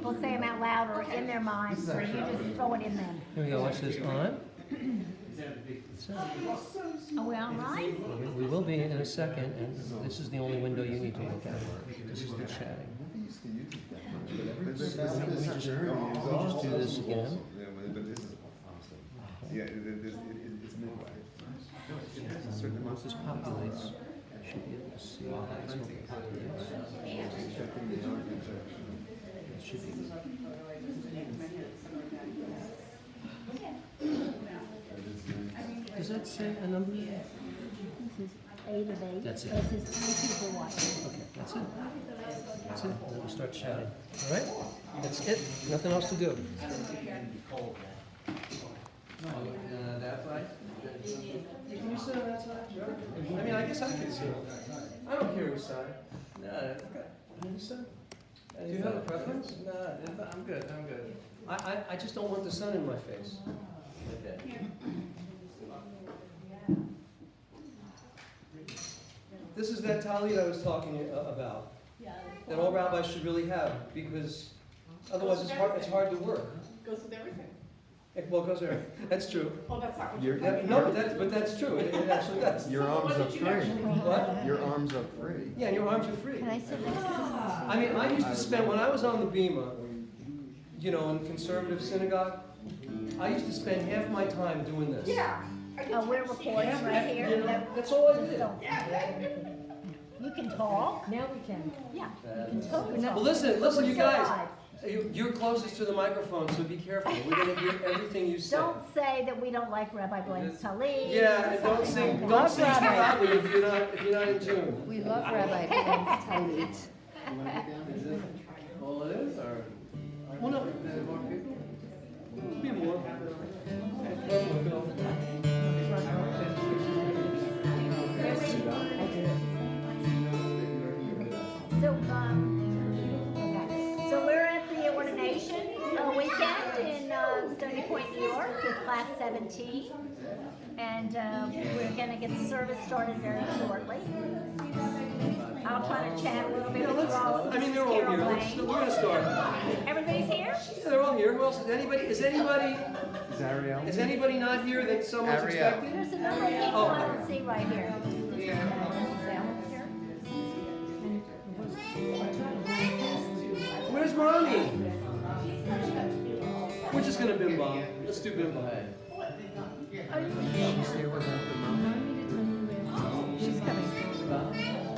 people say them out loud or in their minds, or you just throw it in them. Here we go, watch this. On. Are we on right? We will be in a second, and this is the only window you need to look at. This is the chatting. Let me just do this again. Yeah, it's midway. Once this populates, you should be able to see how it's going to populate. It should be. Does that say a number? This is 8 of 8. That's it. This is 3 people watching. Okay, that's it. That's it. And then we start chatting. All right? That's it. Nothing else to do. That side? Can you sit on that side? Sure. I mean, I guess I could sit. I don't care which side. No, it's okay. Any side? Do you have a preference? No, I'm good. I'm good. I just don't want the sun in my face. Okay. This is that talit I was talking about. That all rabbis should really have, because otherwise it's hard to work. Goes with everything. Well, it goes there. That's true. Well, that's not what You're- you're No, but that's true. It actually does. Your arms are free. What? Your arms are free. Yeah, and your arms are free. Can I sit next to this? I mean, I used to spend, when I was on the Bima, you know, in conservative synagogue, I used to spend half my time doing this. Yeah. We're recording right You here. know, that's all I did. You can talk. Now we can. Yeah, you can totally talk. Well, listen, you Still guys. live. You're closest to the microphone, so be careful. We're going to hear everything you say. Don't say that we don't like Rabbi Blane's talit. Yeah, and don't sing too loudly if you're not in tune. We love Rabbi Blane's talit. Is it all it is, or? Well, no. Is there more people? Be more. So we're at the Ordination weekend in Stony Point, New York with class 17. And we're going to get the service started very shortly. I'll try to chat a little bit with you all. I mean, they're all here. We're going to start. Everybody's here? Yeah, they're all here. Who else? Is anybody not here that someone's Ariel. expecting? There's a number of people I don't see right here. Where's Ronnie? We're just going to bim bong. Let's do bim bong. She's coming.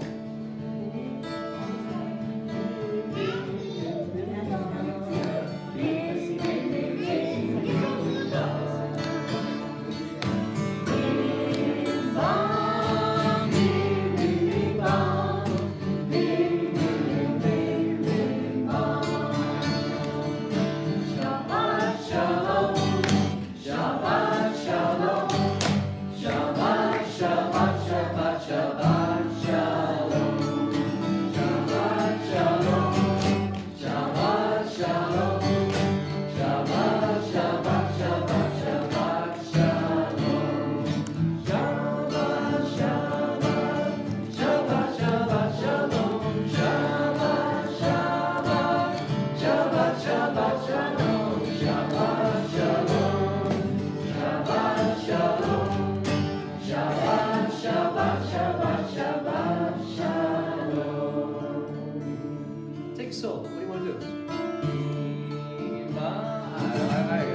Take a solo. What do you want to do?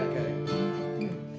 Okay.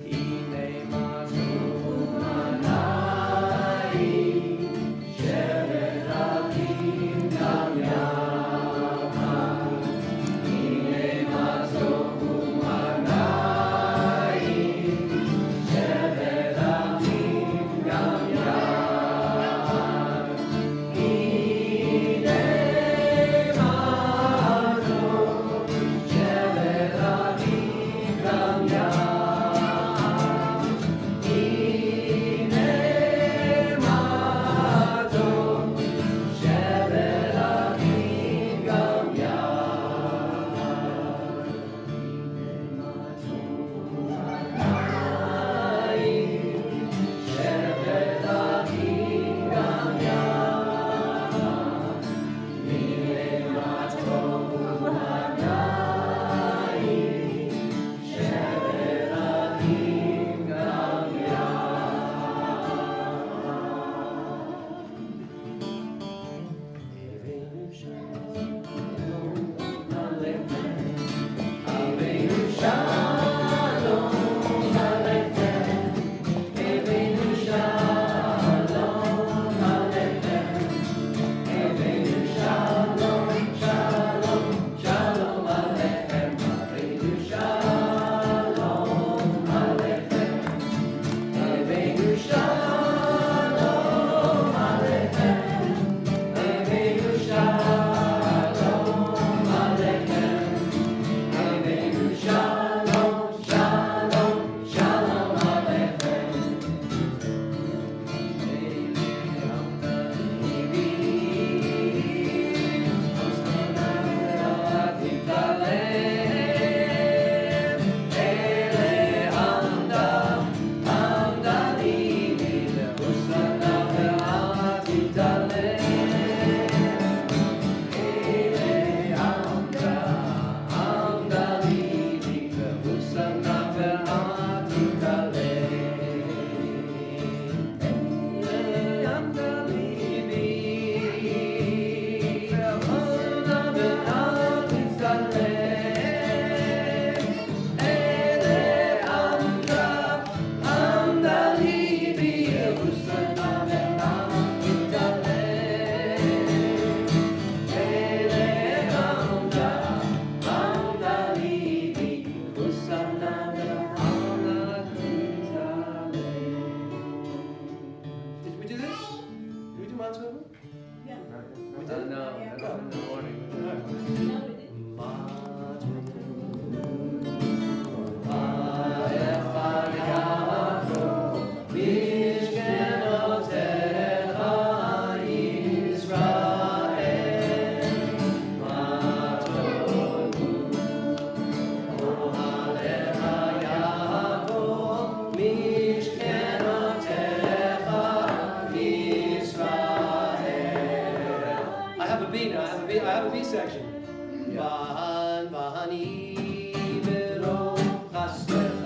יהי ברוב חסדך,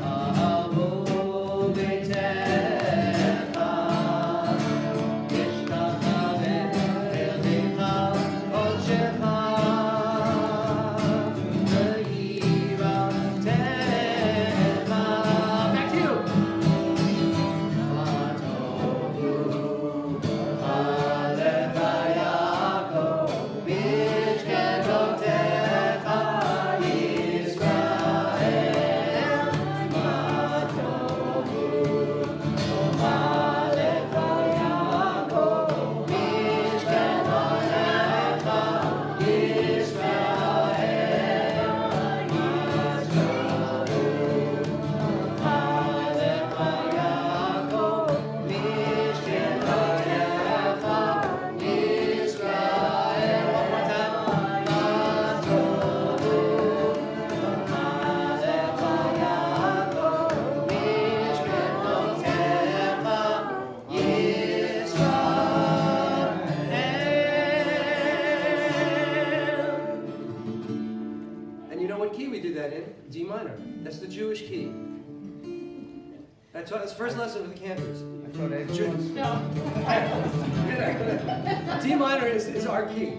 אהבו ביתך, ישתחווה אליך קודשך, ויראתך. Back to you. And you know what key we do that in? D minor. That's the Jewish key. That's the first lesson of the Cantors. I thought everyone. D minor is our key.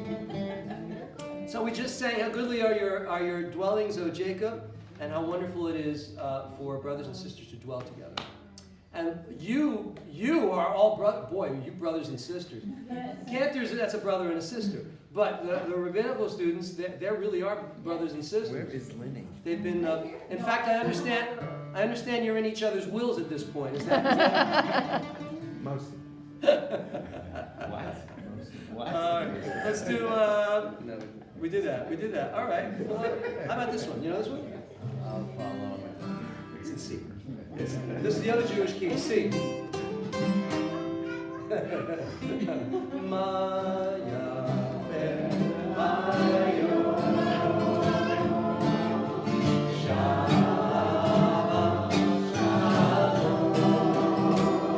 So we just sang, how goodly are your dwellings, O Jacob, and how wonderful it is for brothers and sisters to dwell together. And you are all you brothers and sisters. Cantors, that's a brother and a sister. But the rabbinical students, they really are brothers and sisters. Where is Lenny? They've been, in fact, I understand you're in each other's wills at this point. Is that? Mostly. What? Let's do, No, we did that. All right. Well, how about this one? You know this one? I'll follow. It's in C. This is the other Jewish key, C. Maya, Mayo, Shabbat, Shalom, Maya,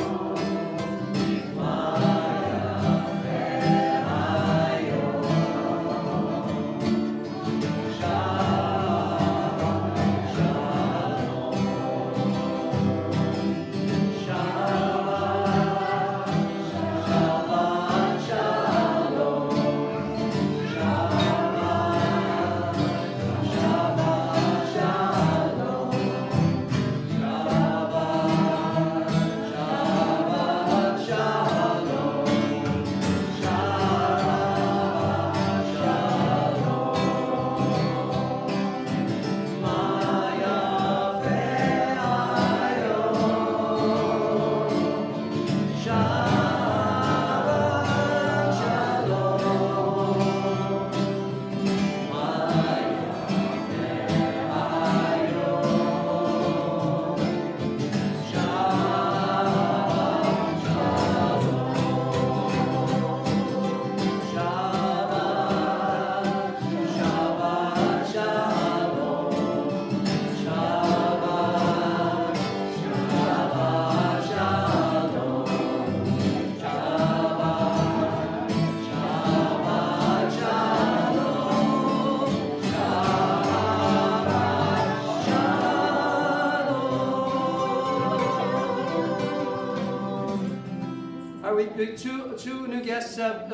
Two new guests have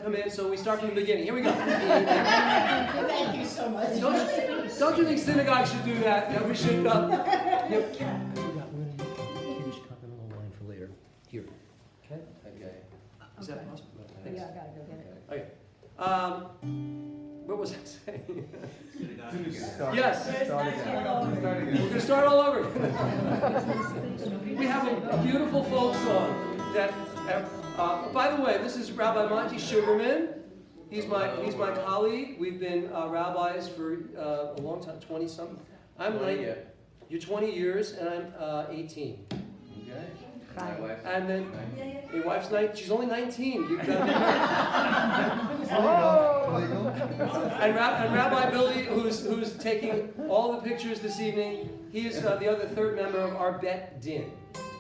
come in, so we start from the beginning. Here we go. Thank you so much. Don't you think synagogue should do that? Yeah, we should. We're gonna give you a little line for later. Here. Okay. Okay. Is that possible? Yeah, I gotta go get it. Okay. What was I saying? Start, Yes. Start again. We're gonna start all over. We have a beautiful folk song that. By the way, this is Rabbi Monty Sugarman. He's my colleague. We've been rabbis for a long time, 20-something. I'm late. You're 20 years, and I'm 18. Okay. Hi. My wife. And then your wife's 19. She's only 19. You've got Legal. and Rabbi Billy, who's taking all the pictures this evening. He is the other third member of our Bet Din.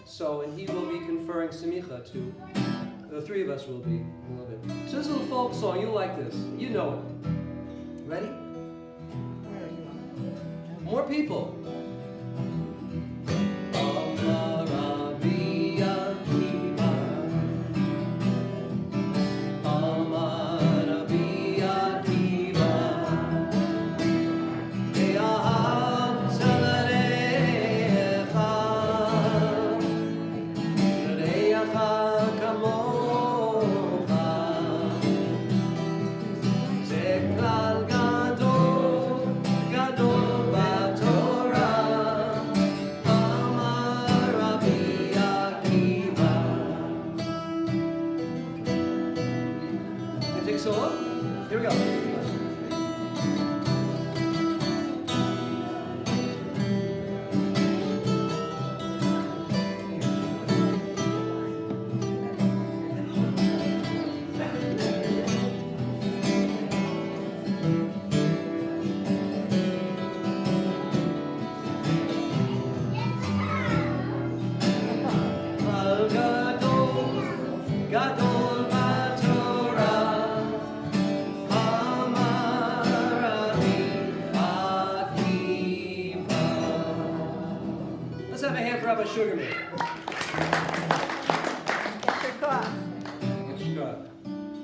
So, and he will be conferring semicha to, the three of us will be in a little bit. So this is a little folk song, you'll like this. You know it. people. Solo? Here we go. Let's have a hand for Rabbi Sugarman.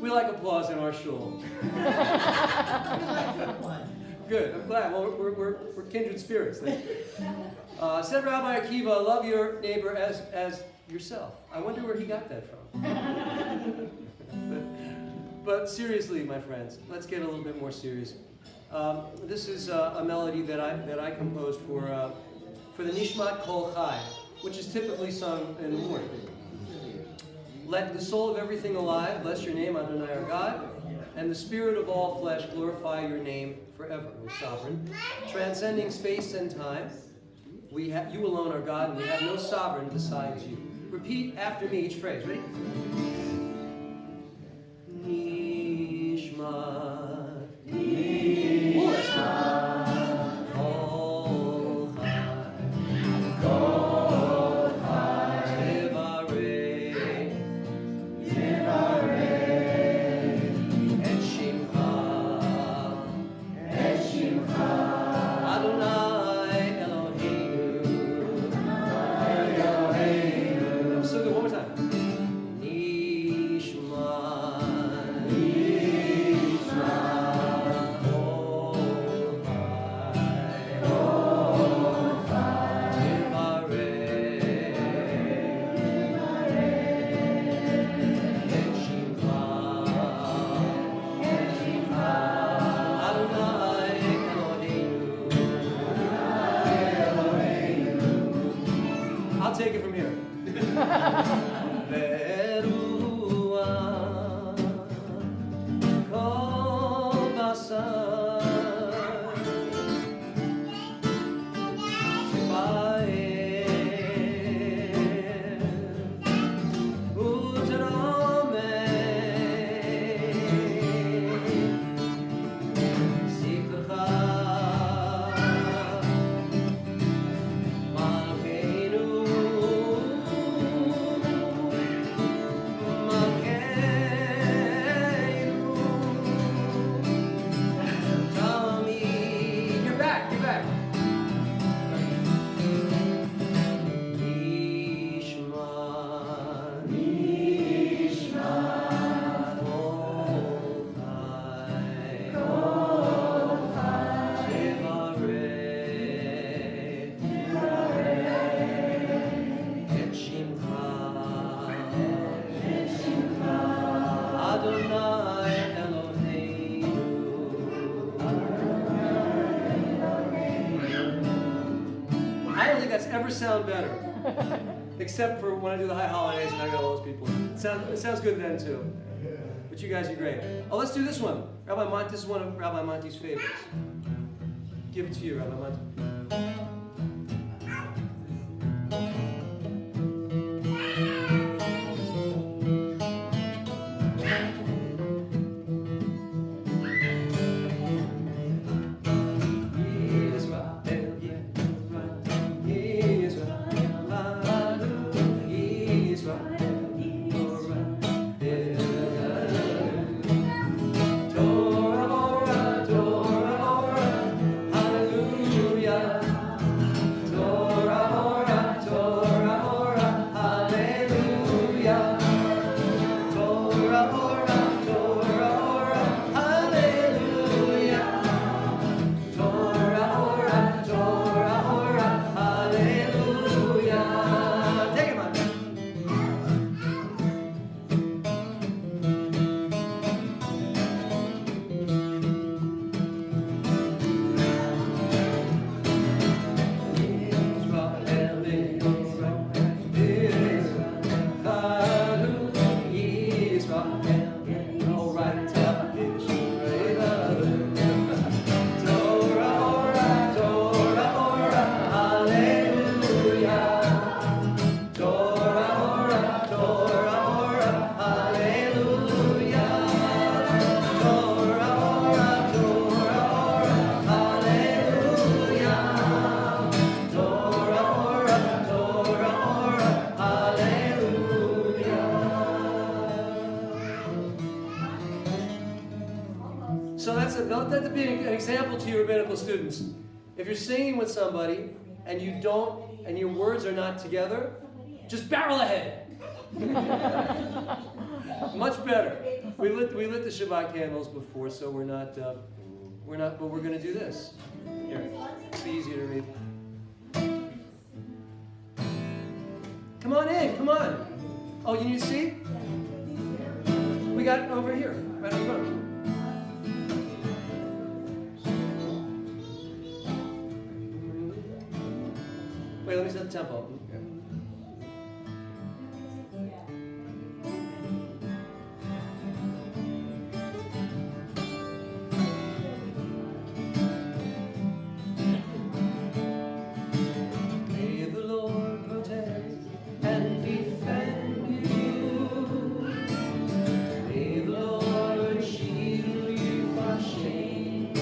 We like applause in our shul. Good, I'm glad. Well, we're kindred spirits. Said Rabbi Akiva, love your neighbor as yourself. I wonder where he got that from. But seriously, my friends, let's get a little bit more serious. This is a melody that I composed for the Nishmat Kol Chai, which is typically sung in the morning. Let the soul of everything alive bless your name, Adonai our God, and the spirit of all flesh glorify your name forever, O sovereign. Transcending space and time, you alone are God, and we have no sovereign besides you. Repeat after me each phrase. Ready? Nishmat, Nishmat. Take it from here. Ever sound better, except for when I do the high holidays and I got all those people. It sounds good then too. But you guys are great. Oh, let's do this one. Rabbi Monty, this is one of Rabbi Monty's favorites. Give it to you, Rabbi Monty. Hallelujah. example to your rabbinical students. If you're singing with somebody and you don't, and your words are not together, just barrel ahead. Much better. We lit the Shabbat candles before, so we're not, but we're going to do this. Here, it's easier to read. Come on in, come on. Oh, you need a seat? We got it over here, right in front. Wait, let me set the tempo. May the Lord protect and defend you. May the Lord shield you from shame.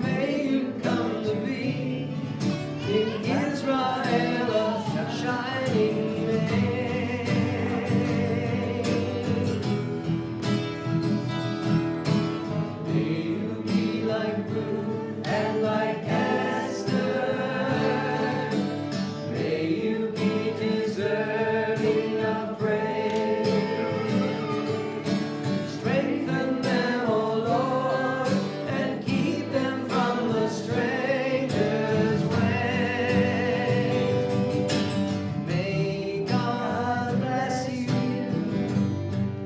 May you come to be in Israel a shining name. May you be like Ruth and like Esther. May you be deserving of praise. Strengthen them, O Lord, and keep them from the stranger's way. May God bless you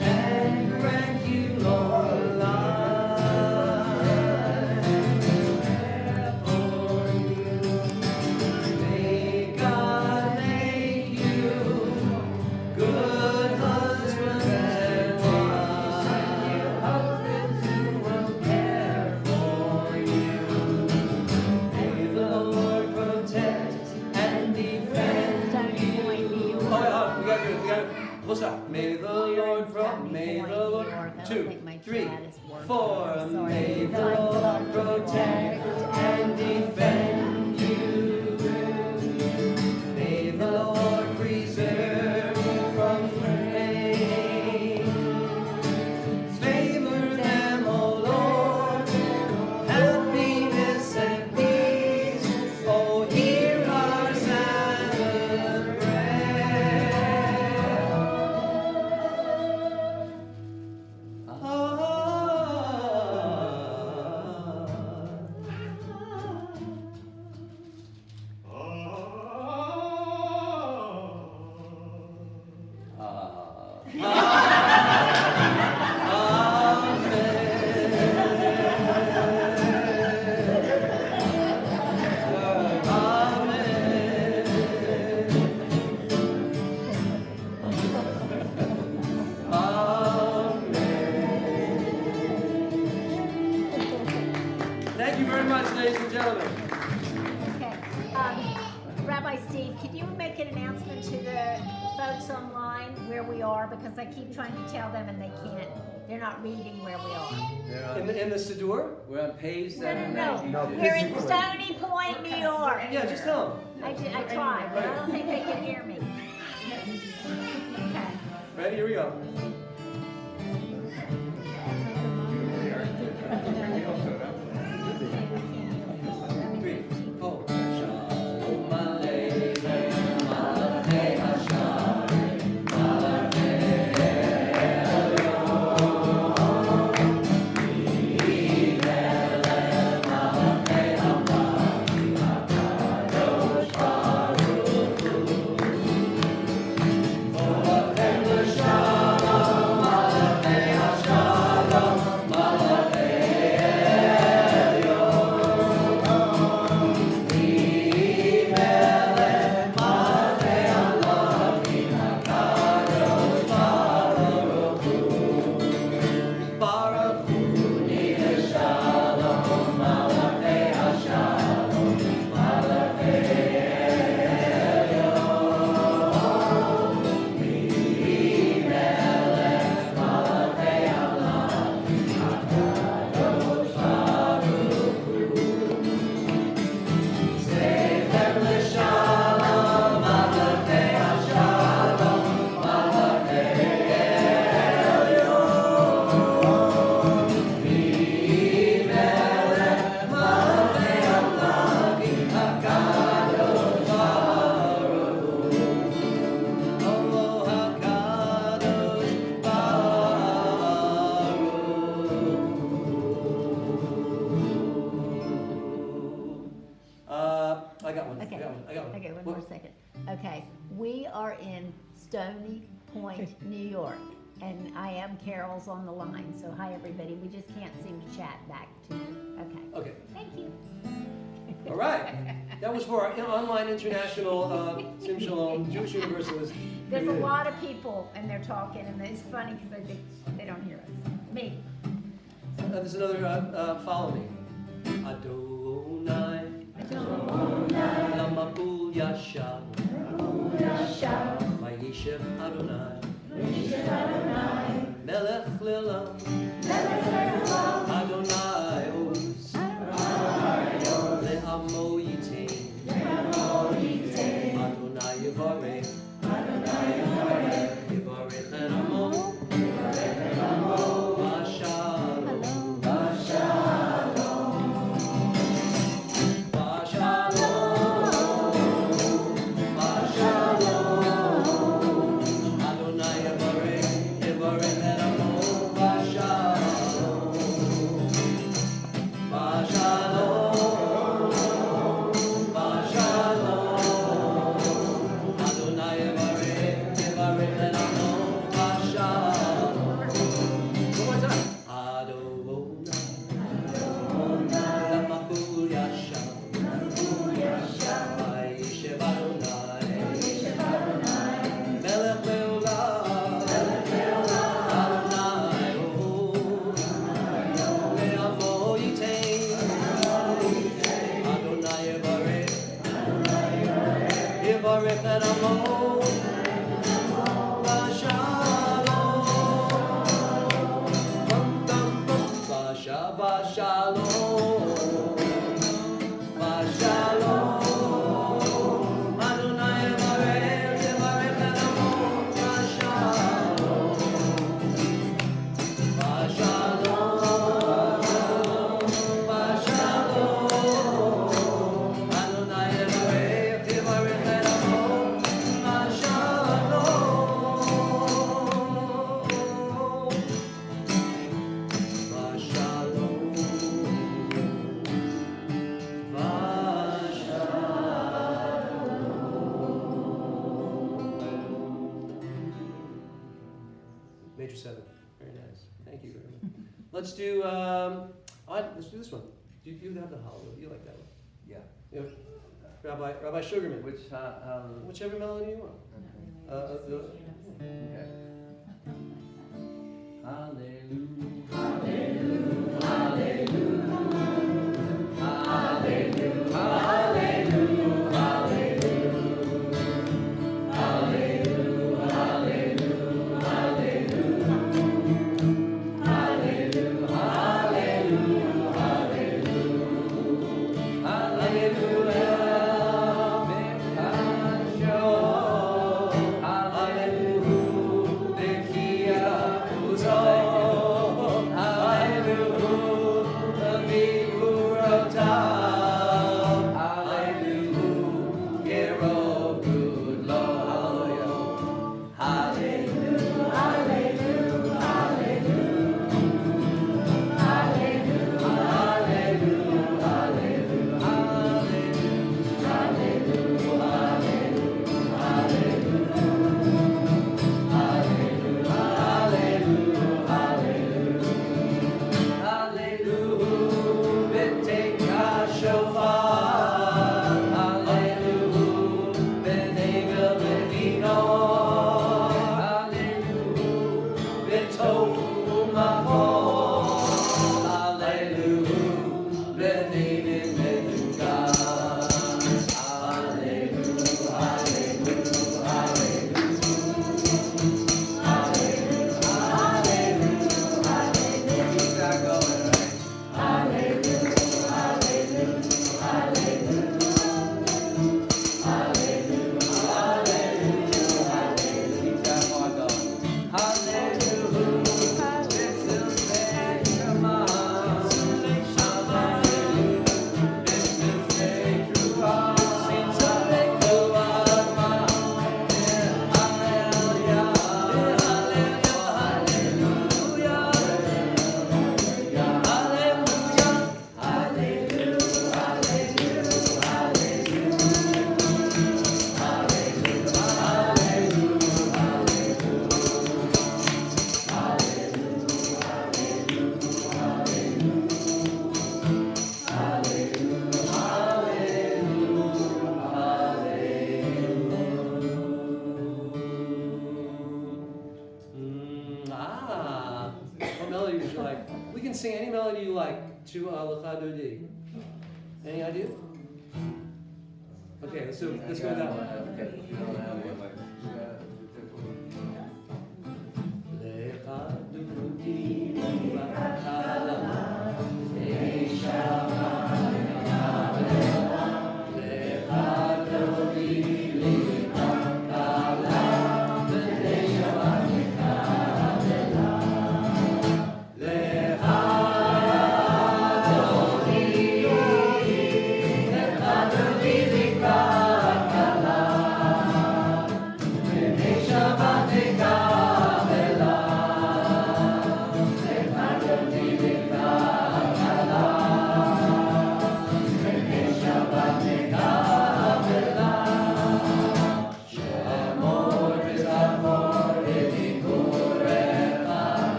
and grant you long life. For you, may God make you good husbands and wives, husbands who will care for you. May the Lord protect and defend you. Oh, we got it. We'll stop. May the Lord may the Lord, 2, 3, 4. May the Lord protect and defend you. May the Lord preserve you from pain. Favor them, O Lord, happiness and peace. Oh, hear our Sabbath prayer. Thank you very much, ladies and gentlemen. Okay. Rabbi Steve, can you make an announcement to the folks online where we are? Because I keep trying to tell them and they can't. They're not reading where we are. In the Siddur? We're on page No. 792. We're in Stony Point, New York. Yeah, just tell them. I tried, but I don't think they can hear me. Okay. Ready? Here we go. Three, 4. Shalom Aleichem, Malachei Hashem, Malachei Elyon. Yimelech Malachei Hamayim, HaKadosh Baruch Hu. Olachem l'shalom. one. Okay. I got one. I got one. Okay, one What- more second. Okay, we are in Stony Point, New York, and I am Carol's on the line, so hi, everybody. We just can't seem to chat back to you. Okay, Okay. thank you. All right. That was for our online international Sim Shalom Jewish Universalist. There's a community. lot of people, and they're talking, and it's funny because they don't hear us. Me. There's another follow me. Adonai. Lamapul Yasha. Vayishev Adonai. Melech Lelam. Adonai Os. Le'amo Yitain. Adonai Yivarech. Yivarech Le'amo. Major 7. Very nice. Thank you very much. Let's do this one. Do you have the hallelujah? You like that one? Yeah. Yeah. Rabbi Sugarman. Which, Whichever melody you want. okay. Hallelujah. Hallelujah. Hallelujah. Hallelujah. Hallelujah. to Lecha Dodi? Any idea? Okay, let's go with that one. Lecha Dodi Bakala, Lecha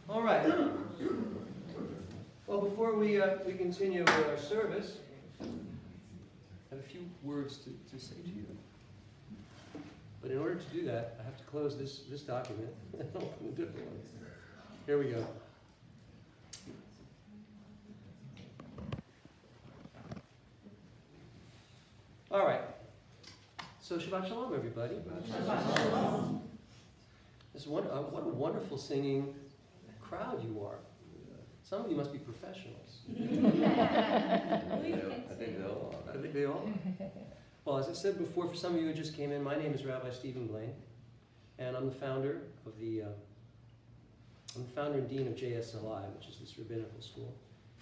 All right. Well, before we continue with our service, I have a few words to say to you. But in order to do that, I have to close this document and open a different one. Here we go. All right. So Shabbat Shalom, everybody. Shabbat Shalom. What a wonderful singing crowd you are. Some of you must be professionals. I think they all are. I think they all are. Well, as I said before, for some of you who just came in, my name is Rabbi Stephen Blane, and I'm the founder of I'm the founder and dean of JSLI, which is this rabbinical school,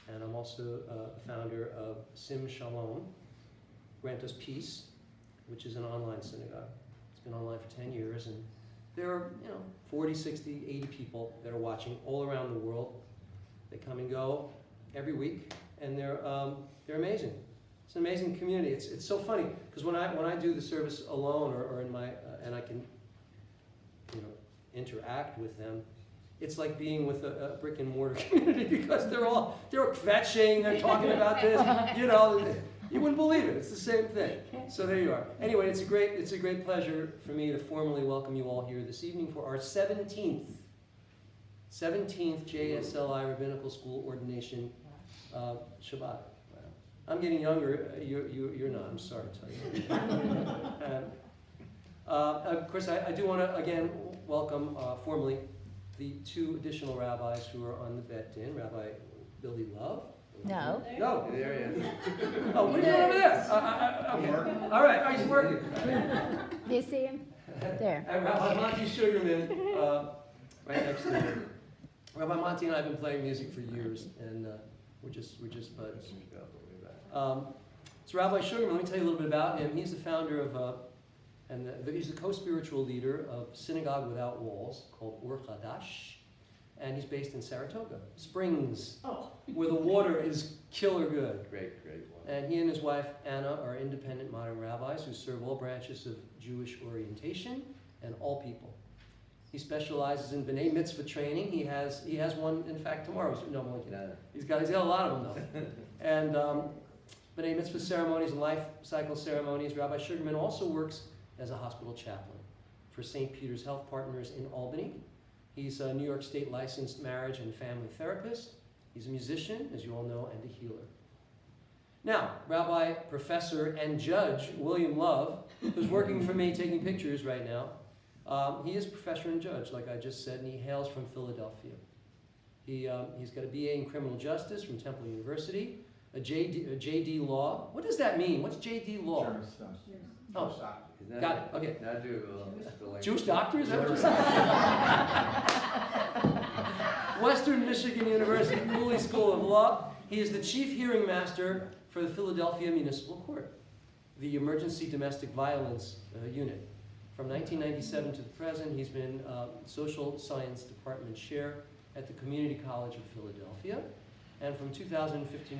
and I'm also the founder of Sim Shalom, Grant Us Peace, which is an online synagogue. It's been online for 10 years, and there are 40, 60, 80 people that are watching all around the world. They come and go every week, and they're amazing. It's an amazing community. It's so funny because when I do the service alone or in my and I can interact with them, it's like being with a brick and mortar community because they're kvetching, they're talking about this, you wouldn't believe it. It's the same thing. So there you are. Anyway, it's a great pleasure for me to formally welcome you all here this evening for our 17th JSLI Rabbinical School Ordination Shabbat. Wow. I'm getting younger. You're not. I'm sorry to tell you. Of course, I do want to again welcome formally the two additional rabbis who are on the bet din. Rabbi Billy Love. No. No. There he is. Oh, what are you doing over there? Okay. All right. He's working. Do you see him? There. And Rabbi Monty Sugarman, right next to him. Rabbi Monty and I have been playing music for years, and we're just buds. So Rabbi Sugarman, let me tell you a little bit about him. He's the founder of, he's the co-spiritual leader of Synagogue Without Walls called Or Chadash, and he's based in Saratoga Springs, where the water is killer good. Great one. And he and his wife Anna are independent modern rabbis who serve all branches of Jewish orientation and all people. He specializes in B'nai Mitzvah training. He has one, in fact, tomorrow. No, I'm only kidding. He's got a lot of them, though. And B'nai Mitzvah ceremonies and life cycle ceremonies. Rabbi Sugarman also works as a hospital chaplain for St. Peter's Health Partners in Albany. He's a New York State licensed marriage and family therapist. He's a musician, as you all know, and a healer. Now, Rabbi, Professor, and Judge William Love, who's working for me taking pictures right now, he is a professor and judge, like I just said, and he hails from Philadelphia. He's got a BA in criminal justice from Temple University, a JD Law. What does that mean? What's JD Law? Oh, got it. Okay. Jewish doctor? Is that what you said? Western Michigan University Cooley School of Law. He is the chief hearing master for the Philadelphia Municipal Court, the Emergency Domestic Violence Unit. From 1997 to the present, he's been Social Science Department Chair at the Community College of Philadelphia. And from 2015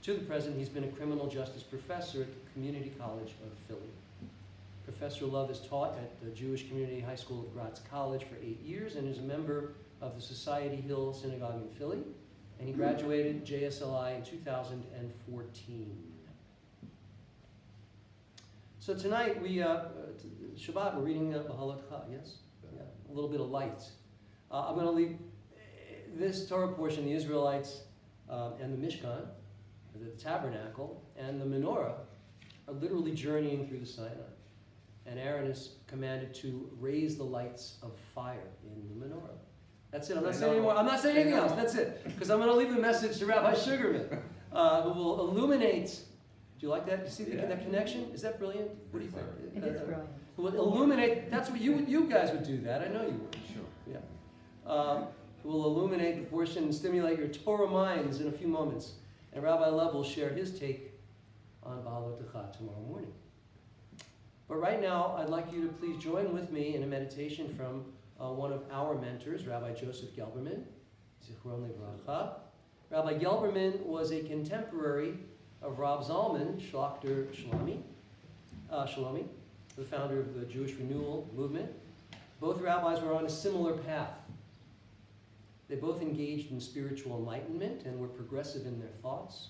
to the present, he's been a criminal justice professor at the Community College of Philly. Professor Love has taught at the Jewish Community High School of Gratz College for 8 years and is a member of the Society Hill Synagogue in Philly. And he graduated JSLI in 2014. So tonight, Shabbat, we're reading Bahalotcha, yes? Yeah, a little bit of light. I'm going to leave this Torah portion, the Israelites and the Mishkan, the tabernacle, and the menorah are literally journeying through the Sinai. And Aaron is commanded to raise the lights of fire in the menorah. That's it. I'm not saying anymore. I'm not saying anything else. That's it. Because I'm going to leave the message to Rabbi Sugarman, who will illuminate. Do you like that? Do you see that connection? Is that brilliant? What do you think? It is brilliant. Who will illuminate. That's what you guys would do that. I know you would. Sure. Yeah. Who will illuminate the portion and stimulate your Torah minds in a few moments. And Rabbi Love will share his take on Bahalotcha tomorrow morning. But right now, I'd like you to please join with me in a meditation from one of our mentors, Rabbi Joseph Gelberman, Zichron Livracha. Rabbi Gelberman was a contemporary of Rav Zalman Shlachter Shalomi, the founder of the Jewish Renewal Movement. Both rabbis were on a similar path. They both engaged in spiritual enlightenment and were progressive in their thoughts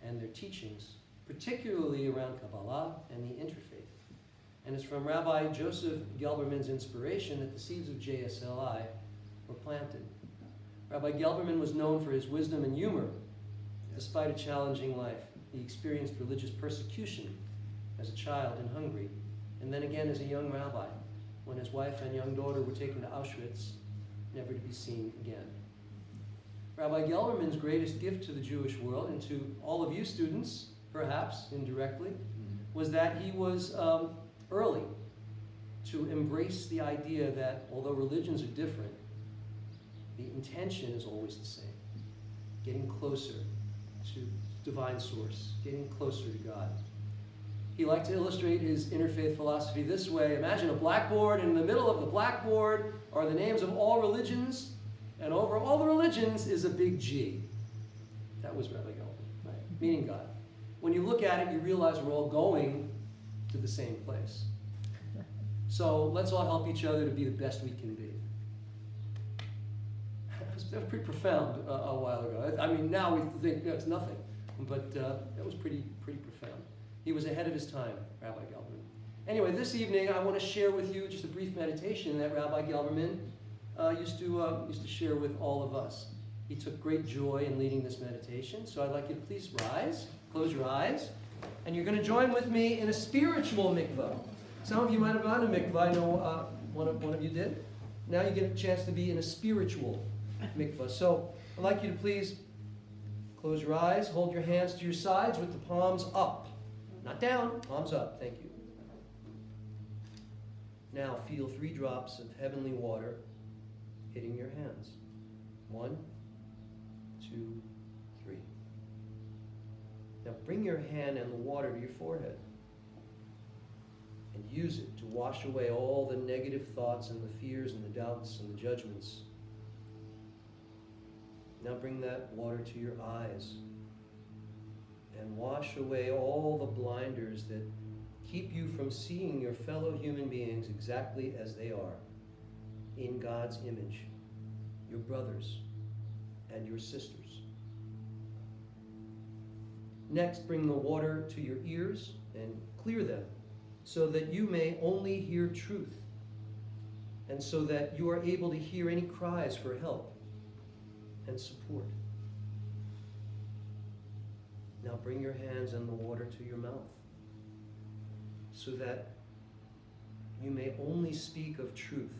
and their teachings, particularly around Kabbalah and the interfaith. And it's from Rabbi Joseph Gelberman's inspiration that the seeds of JSLI were planted. Rabbi Gelberman was known for his wisdom and humor. Despite a challenging life, he experienced religious persecution as a child in Hungary, and then again as a young rabbi, when his wife and young daughter were taken to Auschwitz, never to be seen again. Rabbi Gelberman's greatest gift to the Jewish world, and to all of you students, perhaps indirectly, was that he was early to embrace the idea that although religions are different, the intention is always the same. Getting closer to divine source, getting closer to God. He liked to illustrate his interfaith philosophy this way. Imagine a blackboard, and in the middle of the blackboard are the names of all religions, and over all the religions is a big G. That was Rabbi Gelberman, right? Meaning God. When you look at it, you realize we're all going to the same place. So let's all help each other to be the best we can be. That was pretty profound a while ago. I mean, now we think it's nothing, but that was pretty profound. He was ahead of his time, Rabbi Gelberman. Anyway, this evening I want to share with you just a brief meditation that Rabbi Gelberman used to share with all of us. He took great joy in leading this meditation, so I'd like you to please rise, close your eyes, and you're going to join with me in a spiritual mikvah. Some of you might have gone to mikvah. I know one of you did. Now you get a chance to be in a spiritual mikvah. So I'd like you to please close your eyes, hold your hands to your sides with the palms up. Not down, palms up. Thank you. Now feel 3 drops of heavenly water hitting your hands. 1, 2, 3. Now bring your hand and the water to your forehead and use it to wash away all the negative thoughts and the fears and the doubts and the judgments. Now bring that water to your eyes and wash away all the blinders that keep you from seeing your fellow human beings exactly as they are, in God's image, your brothers and your sisters. Next, bring the water to your ears and clear them, so that you may only hear truth, and so that you are able to hear any cries for help and support. Now bring your hands and the water to your mouth, so that you may only speak of truth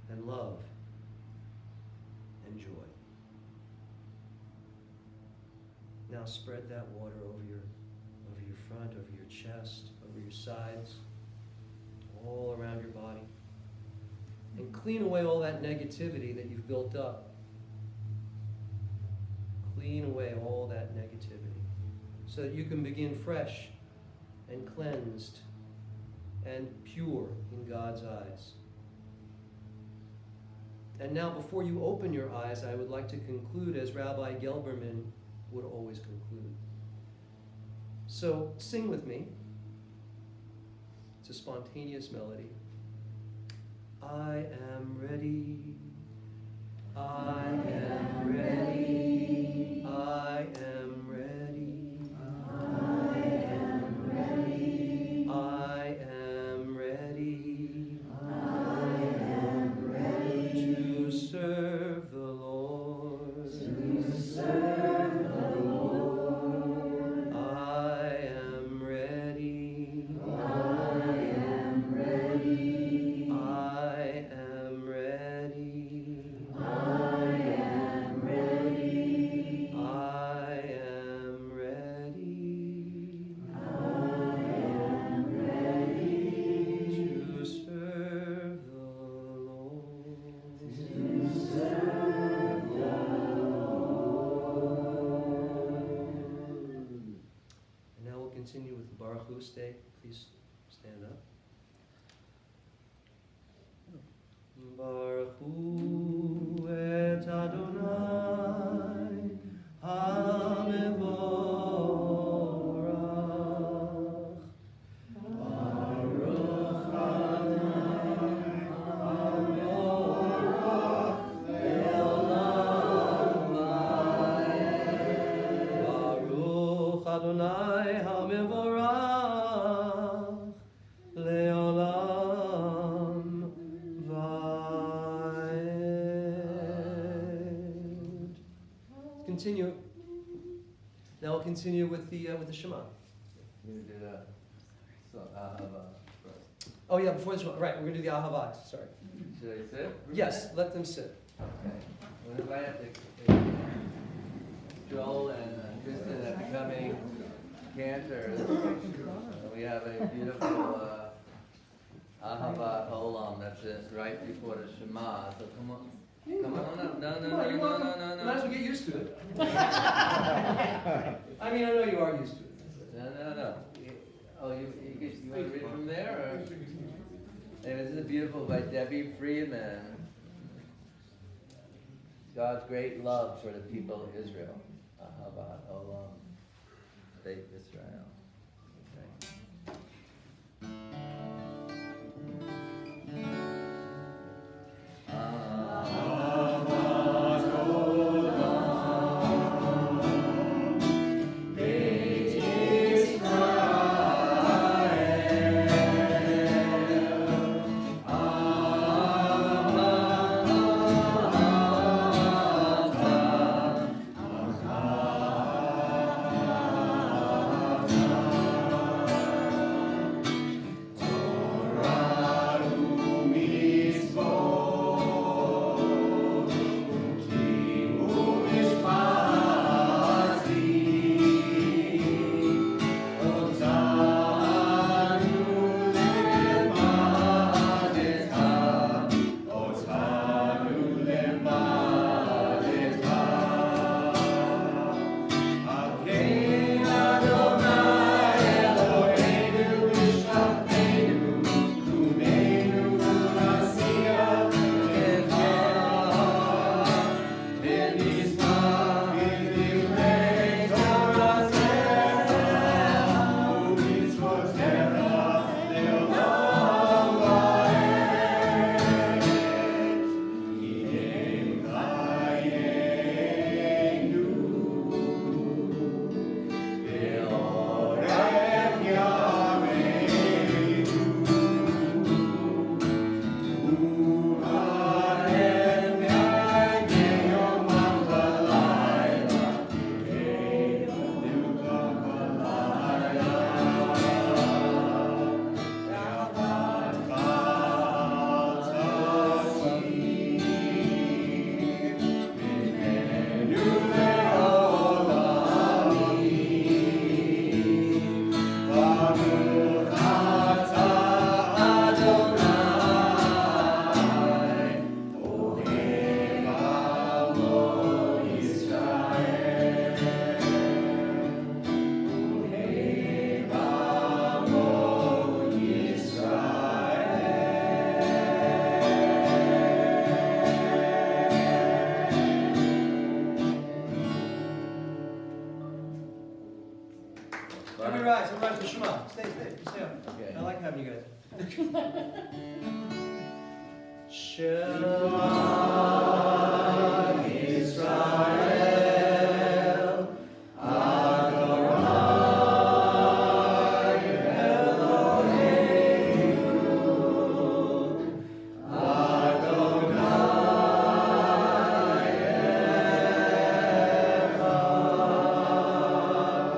and love and joy. Now spread that water over your front, over your chest, over your sides, all around your body. And clean away all that negativity that you've built up. Clean away all that negativity so that you can begin fresh and cleansed and pure in God's eyes. And now, before you open your eyes, I would like to conclude as Rabbi Gelberman would always conclude. So sing with me. It's a spontaneous melody. I am ready. I am ready. I am ready. I am ready. I am ready. I am ready to serve the Lord. To serve the Lord. I am ready. I am ready. I am ready. I am ready. I am ready. I am ready to serve the Lord. To serve the Lord. And now we'll continue with the Baruch Hu. Stay. Please stand up. Baruch Hu et Adonai HaMevorach. Baruch Adonai HaMevorach le'olam va'ed. Baruch Adonai HaMevorach le'olam va'ed. Continue. Now we'll continue with the Shema. You do that. So Ahava first. Oh yeah, before the Shema. Right, we're gonna do the Ahavat. Sorry. Should I sit? Yes, let them sit. Okay. We'll invite Joel and Kristen are becoming cantors. We have a beautiful Ahava Olam that's right before the Shema. So come on. Come on up. No. Might as well get used to it. I mean, I know you are used to it. No. Oh, you want to read from there? Or? Anyway, this is beautiful by Debbie Freeman. God's great love for the people of Israel. Ahavat Olam. Beit Israel. Okay.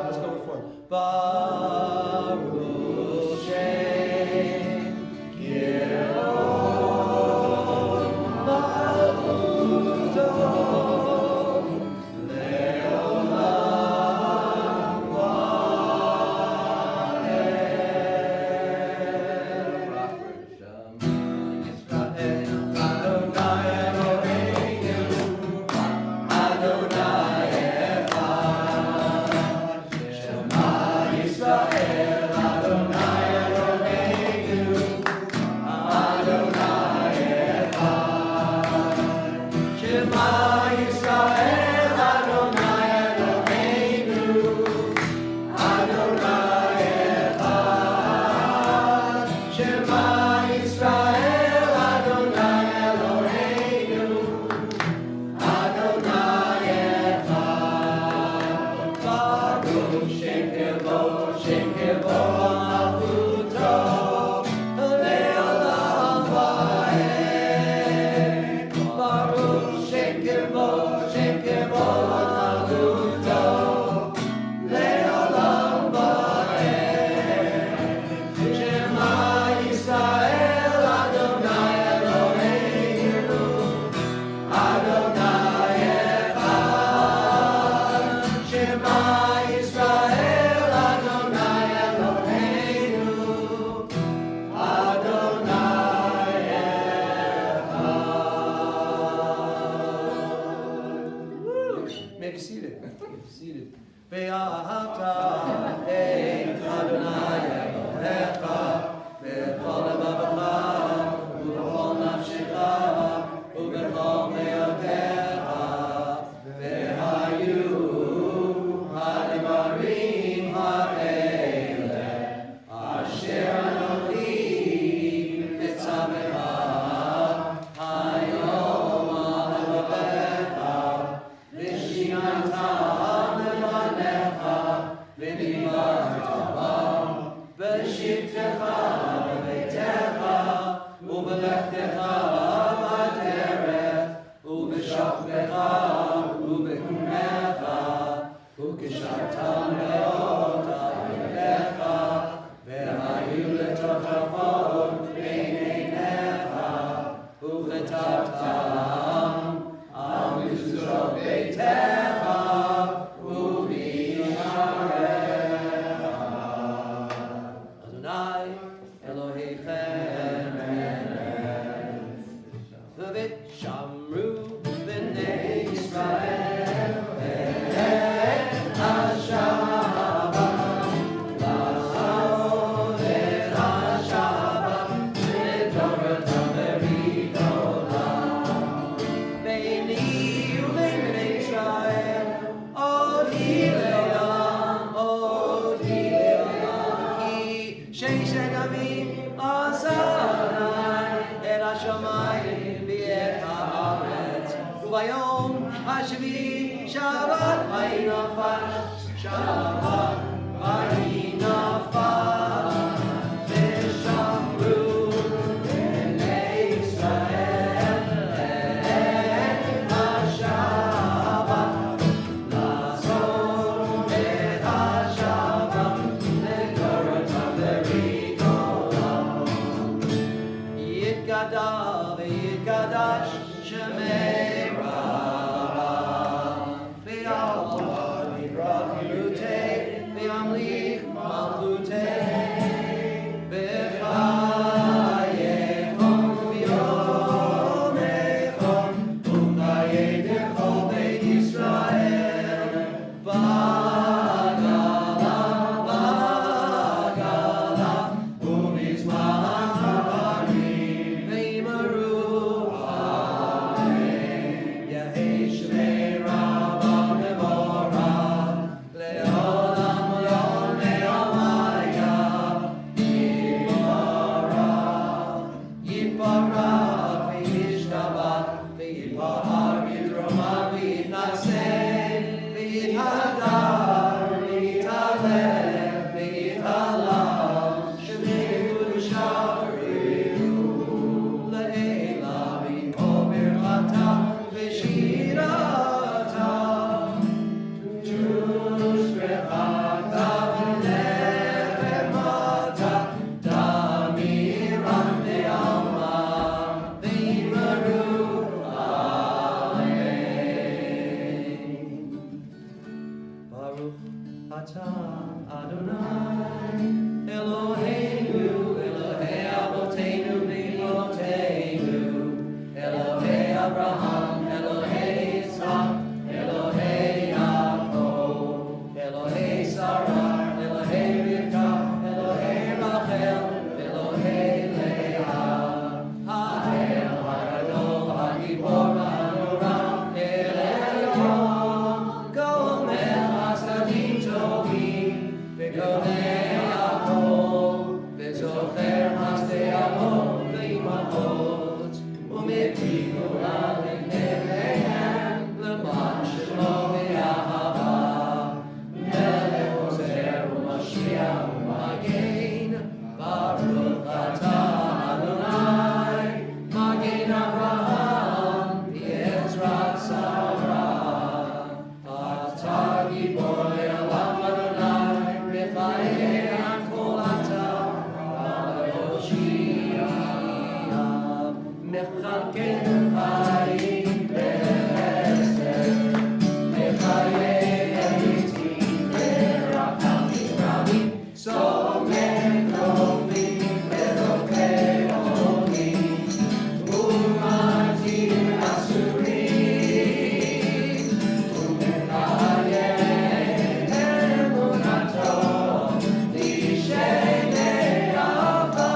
Let's go before. Baruch Shem Yirod Malchuto Le'olam Maybe seated. Seated. Ve'ahavta et Adonai Elohecha b'chol levavecha u'b'chol nafshecha u'b'chol me'otecha ve'hayu ha'devarim ha'ele asher anochi mitzavecha hayom alevavecha v'shinantam levanecha v'nivartam b'shivtecha b'beitecha u'b'lechtecha b'derech u'b'shachbecha u'b'kumecha u'kishartam me'ot ha'yodecha v'hayu letotafot b'neinecha u'chetabtam al mizuzot beitecha u'b'yisharecha Adonai Elohechem v'vitshamru b'nei Yisrael et ha-Shabbat la'od et ha-Shabbat le'toratam v'ridolam beini u'bein b'nei Yisrael od hi le'olam ki sheishet yamim asa Adonai et hashamayim v'et ha'aretz u'bayom hashvi Shabbat vayinafash Shabbat vayinafash v'shamru b'nei Yisrael et ha-Shabbat la'asot et ha-Shabbat le'toratam v'ridolam Yitgada v'yitgadash shemei Rabbi v'yalvad v'yamlich v'yamlich malchutei b'chayechom v'yomechom u'chayedechom beit Yisrael b'gala b'gala u'mizmach ha'barim v'imaru Amen Yehi v'yibarak v'yishtabach v'yitbahar v'yitroma v'yitnasen v'yithadar v'yithalel v'yithalal shnei kudushareinu le'ela v'yikol birchata v'shirata Jush v'chata v'lechemata damiram de'alma v'yimaru Amen. Baruch atah Adonai Eloheinu Elohei Avotenu v'Imotenu Elohei Abraham Elohei Yitzchak Elohei Yaakov Elohei Sarah Elohei Rivka Elohei Rachel Elohei Leah Ha'el Ha'gadol Ha'gibor Ha'nora El Elyon Gomer Hasadim Tovim V'Gonei Yaakov V'Zocher Hasdei Avot V'Imachot U'Mevii Gvura L'Pneihem L'man Shemo V'Yahava Melech Ozer U'Mashiach U'Magen Baruch atah Adonai Magen Avraham V'Yezrat Sarah Atah Gibor Le'olam Adonai Refael Kol Atah Ha'Yoshia Mechalken Chayim B'Chesed Mechayeh Elitim B'Rachamim Rabim Somen Tovim V'Rofei Olim U'Matir Asurim U'Mechayeh Emunato L'Shenei Avad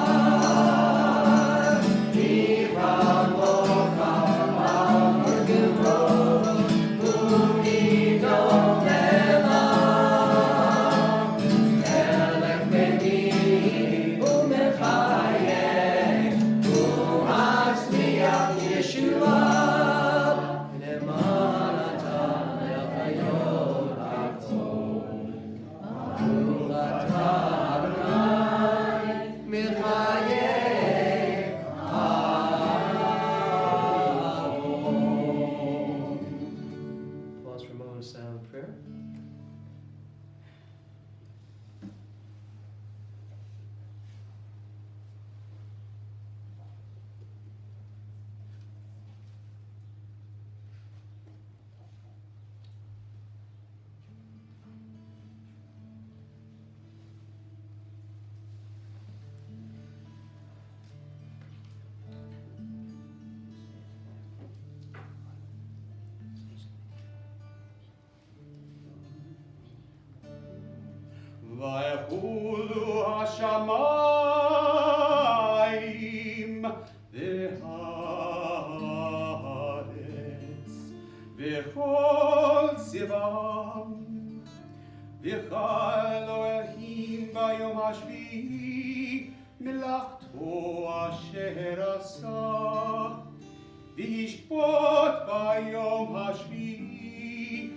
Yivram Lokam Al-Gevro U'Midon Elah Melech Beni U'Mechayeh U'Matzliach Yeshua Ne'eman atah le'chayot hakol Baruch atah Adonai Mechayeh Hakol. Pause for a moment of silent prayer. ויחולו השמיים והארץ וכל צבאם ויחל אלוהים ביום השביעי מלאכתו אשר עשה וישפוט ביום השביעי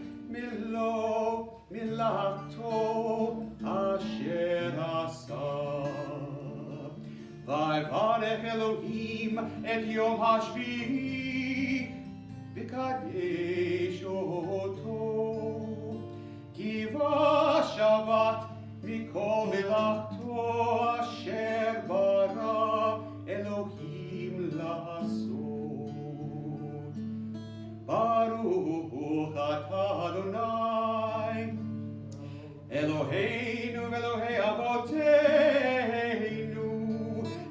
מלאכתו אשר עשה. ויברך אלוהים את יום השביעי וקדש אותו כי בשבת מכל מלאכתו אשר ברא אלוהים לעשות. ברוך אתה אדוני אלוהינו ואלוהי אבותינו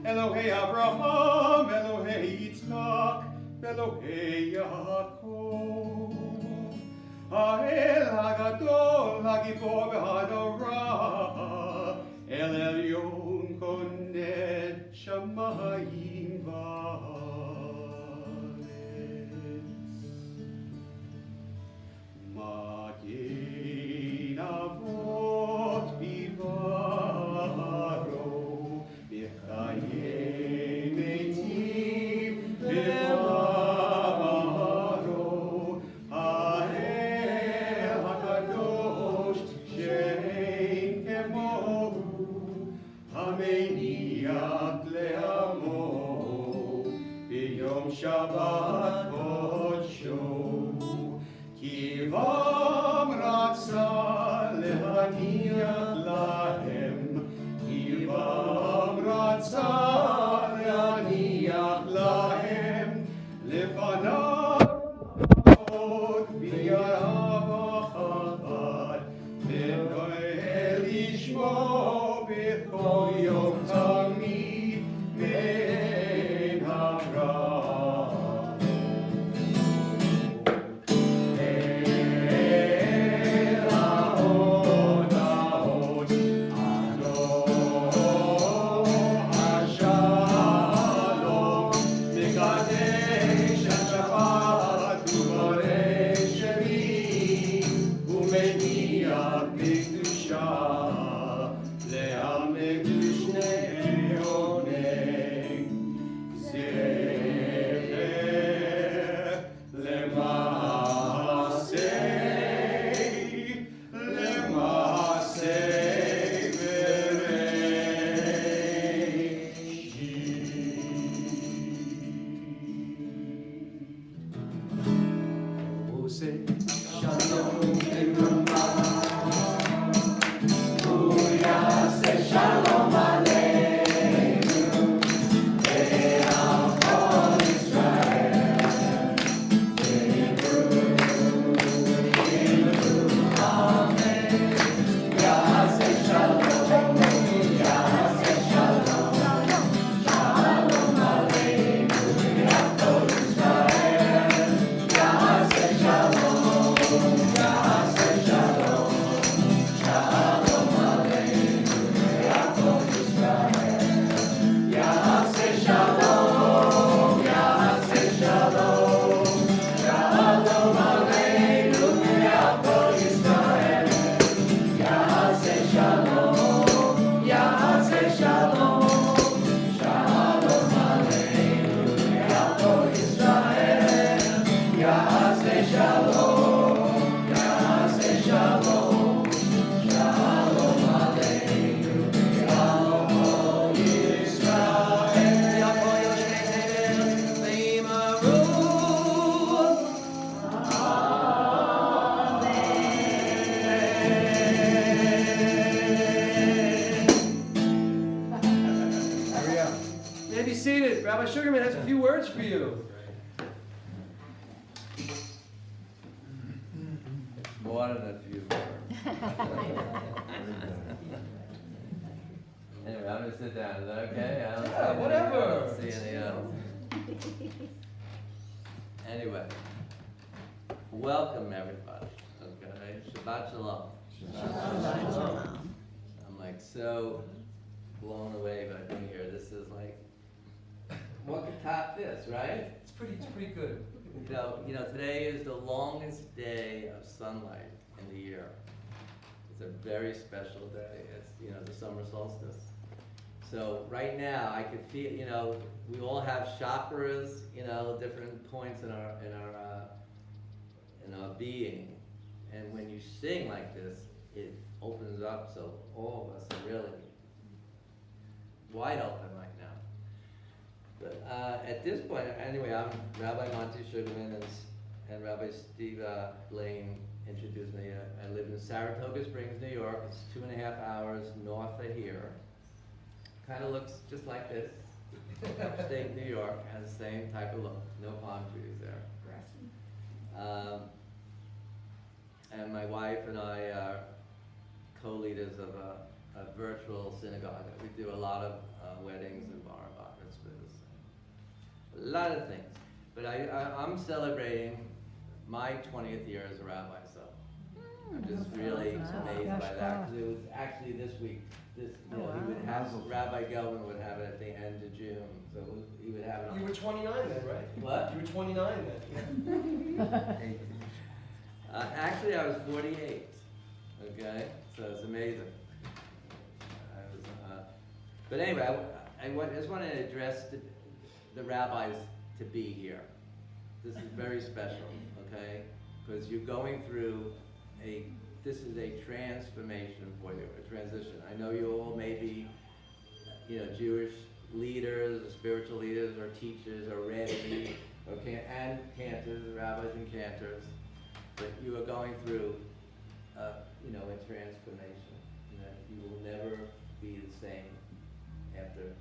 אלוהי אברהם אלוהי יצחק ואלוהי יעקב האל הגדול הגיבור והנורא אל עליון כונן שמיים וארץ. מגן אבות בברו בחיי מתים Yom Shabbat Kodsho, Kivam Ratza Lehaniach Lahem, Kivam Ratza Lehaniach Lahem, Lefanav B'yarav Chabad, V'noel Yishmo B'chol Yom Tamid Men HaRam. El Haod Haod, Alo HaShalom, Mekadesh HaShabbat u'Barech Shemi, u'Meniach B'Kedusha, Le'amek L'shnei Oneg, Zecher L'Maaseh, L'Maaseh Bereshit. Ose Shalom Kimrama, Uyase Shalom Aleinu, Ve'al Kol Yisrael, Amen. Yase Shalom, Yase Shalom, Shalom Aleinu, Ve'al Kol Yisrael, Yase Shalom, Yase Shalom, Shalom Aleinu, Ve'al Kol Yisrael, Yase Shalom, Yase Shalom, Shalom Aleinu, Ve'al Kol Yisrael, Yase Shalom, Yase Shalom, Shalom Aleinu, Ve'al Kol Yisrael, Yase Shalom, Yase Shalom, Shalom Aleinu, Ve'al Kol Yisrael. Yaakov Yoshei Veimaru. May be seated. Rabbi Sugarman has a few words for you. More than a few words. Anyway, I'm gonna sit down. Is that okay? I don't see Yeah, any- whatever. I don't see any else. Anyway, welcome everybody. Okay, Shabbat Shalom. I'm like so blown away by being here. This is like, what could top this, right? It's pretty good. You know, today is the longest day of sunlight in the year. It's a very special day. It's, you know, the summer solstice. So right now, I could feel, you know, we all have chakras, you know, different points in our being. And when you sing like this, it opens up so all of us are really wide open right now. But at this point, anyway, I'm Rabbi Monty Sugarman and Rabbi Steve Blane introduced me. I live in Saratoga Springs, New York. It's 2.5 hours north of here. Kind of looks just like this. Upstate New York has the same type of look. No palm trees there. And my wife and I are co-leaders of a virtual synagogue. We do a lot of weddings and bar mitzvahs, a lot of things. But I'm celebrating my 20th year as a rabbi, so I'm just really amazed by that, because it was actually this week. He would have, Rabbi Gelman would have it at the end of June, so he would have it on. You were 29 then, right? What? You were 29 then. Actually, I was 48. Okay, so it's amazing. But anyway, I just wanted to address the rabbis to be here. This is very special, okay? Because you're going through this is a transformation for you, a transition. I know you all may be, Jewish leaders, or spiritual leaders, or teachers, or Rabbi, and cantors, rabbis and cantors, that you are going through, you know, a transformation. You know, you will never be the same after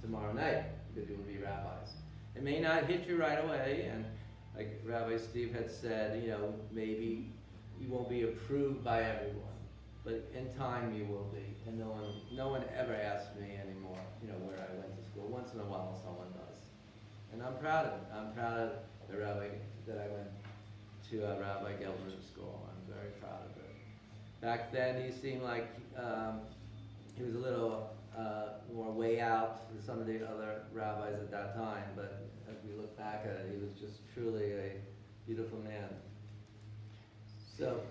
tomorrow night, because you will be rabbis. It may not hit you right away, and like Rabbi Steve had said, you know, maybe you won't be approved by everyone, but in time you will be. And no one ever asks me anymore, you know, where I went to school. Once in a while someone does. And I'm proud of it. I'm proud of the rabbi that I went to Rabbi Gelder's school. I'm very proud of it. Back then he seemed like he was a little more way out than some of the other rabbis at that time, but as we look back at it, he was just truly a beautiful man. So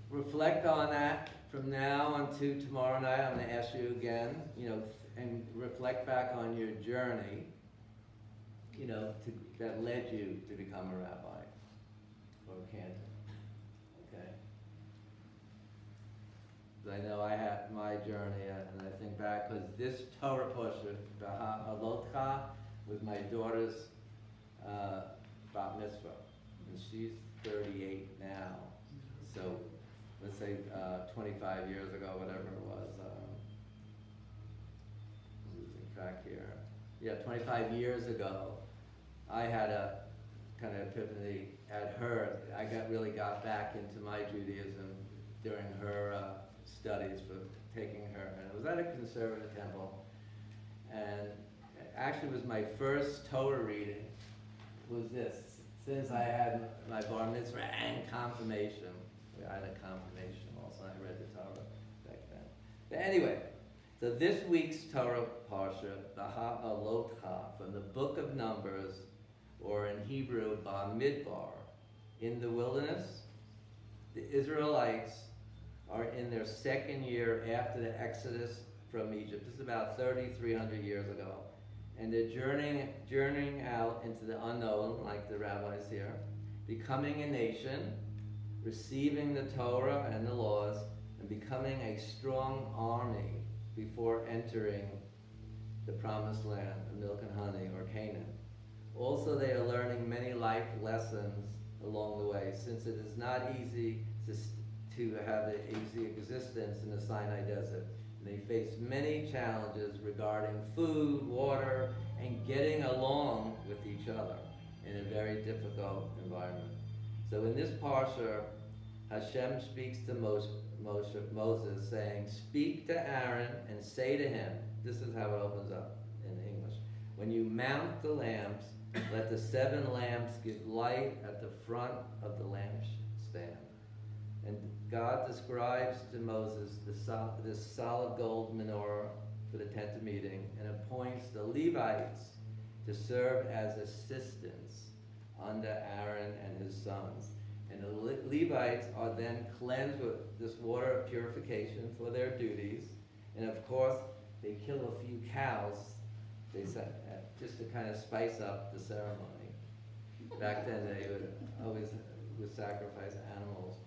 reflect on that from now until tomorrow night. I'm going to ask you again, you know, and reflect back on your journey, you know, that led you to become a rabbi or a cantor. Okay? I know I had my journey, and I think back, because this Torah portion, Alotcha, was my daughter's bat mitzvah, and she's 38 now. So let's say 25 years ago, whatever it was, losing track here. Yeah, 25 years ago, I had a kind of epiphany at her. I really got back into my Judaism during her studies for taking her, and it was at a conservative temple. And actually it was my first Torah reading, was this, since I had my bar mitzvah and confirmation. I had a confirmation also, I read the Torah back then. But anyway, so this week's Torah Parsha, Alotcha, from the book of Numbers, or in Hebrew, Bamidbar. In the wilderness, the Israelites are in their second year after the Exodus from Egypt. This is about 3,300 years ago. And they're journeying out into the unknown, like the rabbis here, becoming a nation, receiving the Torah and the laws, and becoming a strong army before entering the promised land of milk and honey, or Canaan. Also, they are learning many life lessons along the way, since it is not easy to have an easy existence in the Sinai desert. And they face many challenges regarding food, water, and getting along with each other in a very difficult environment. So in this parsha, Hashem speaks to Moses, saying, "Speak to Aaron and say to him," this is how it opens up in English, "When you mount the lamps, let the 7 lamps give light at the front of the lampstand." And God describes to Moses this solid gold menorah for the tent of meeting, and appoints the Levites to serve as assistants under Aaron and his sons. And the Levites are then cleansed with this water of purification for their duties. And of course, they kill a few cows, they said, just to kind of spice up the ceremony. Back then, they would sacrifice animals.